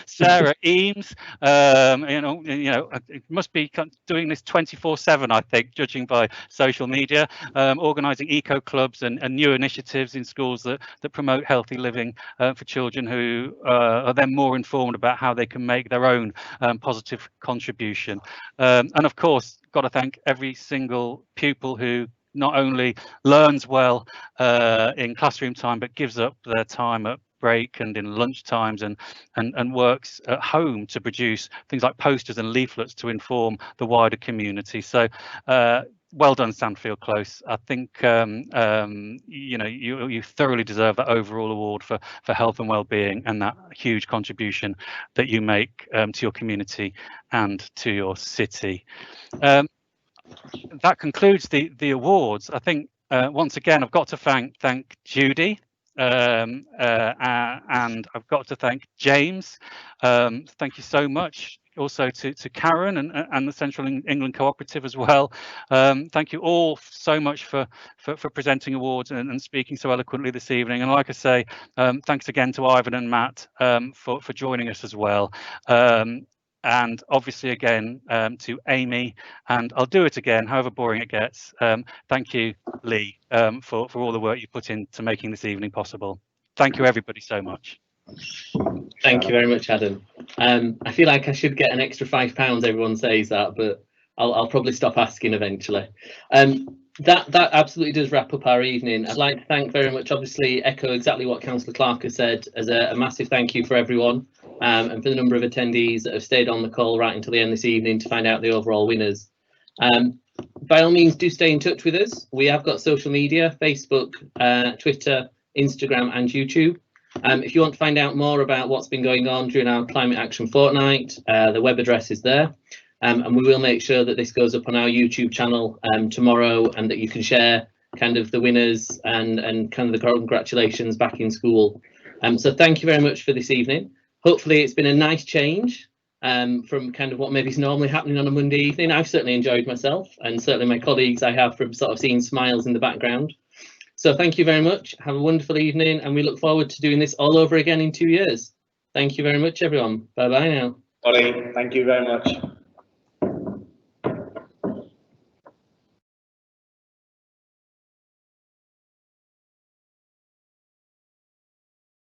Sarah Eames. It must be doing this 24/7, I think, judging by social media, organising eco clubs and new initiatives in schools that promote healthy living for children who are then more informed about how they can make their own positive contribution. And of course, got to thank every single pupil who not only learns well in classroom time, but gives up their time at break and in lunch times and works at home to produce things like posters and leaflets to inform the wider community. So well done, Sandfield Close. I think you thoroughly deserve that overall award for health and well-being and that huge contribution that you make to your community and to your city. That concludes the awards. I think once again I've got to thank Judy and I've got to thank James. Thank you so much. Also to Karen and the Central England Cooperative as well. Thank you all so much for presenting awards and speaking so eloquently this evening. And like I say, thanks again to Ivan and Matt for joining us as well. And obviously again to Amy, and I'll do it again, however boring it gets. Thank you, Lee, for all the work you put into making this evening possible. Thank you, everybody, so much. Thank you very much, Adam. I feel like I should get an extra £5. Everyone says that, but I'll probably stop asking eventually. That absolutely does wrap up our evening. I'd like to thank very much, obviously echo exactly what Councillor Clark has said, as a massive thank you for everyone and for the number of attendees that have stayed on the call right until the end this evening to find out the overall winners. By all means, do stay in touch with us. We have got social media, Facebook, Twitter, Instagram and YouTube. If you want to find out more about what's been going on during our Climate Action Fortnight, the web address is there. And we will make sure that this goes up on our YouTube channel tomorrow, and that you can share kind of the winners and kind of the congratulations back in school. So thank you very much for this evening. Hopefully it's been a nice change from kind of what maybe is normally happening on a Monday evening. I've certainly enjoyed myself, and certainly my colleagues I have, from sort of seeing smiles in the background. So thank you very much. Have a wonderful evening, and we look forward to doing this all over again in 2 years. Thank you very much, everyone. Bye bye now. Ollie, thank you very much.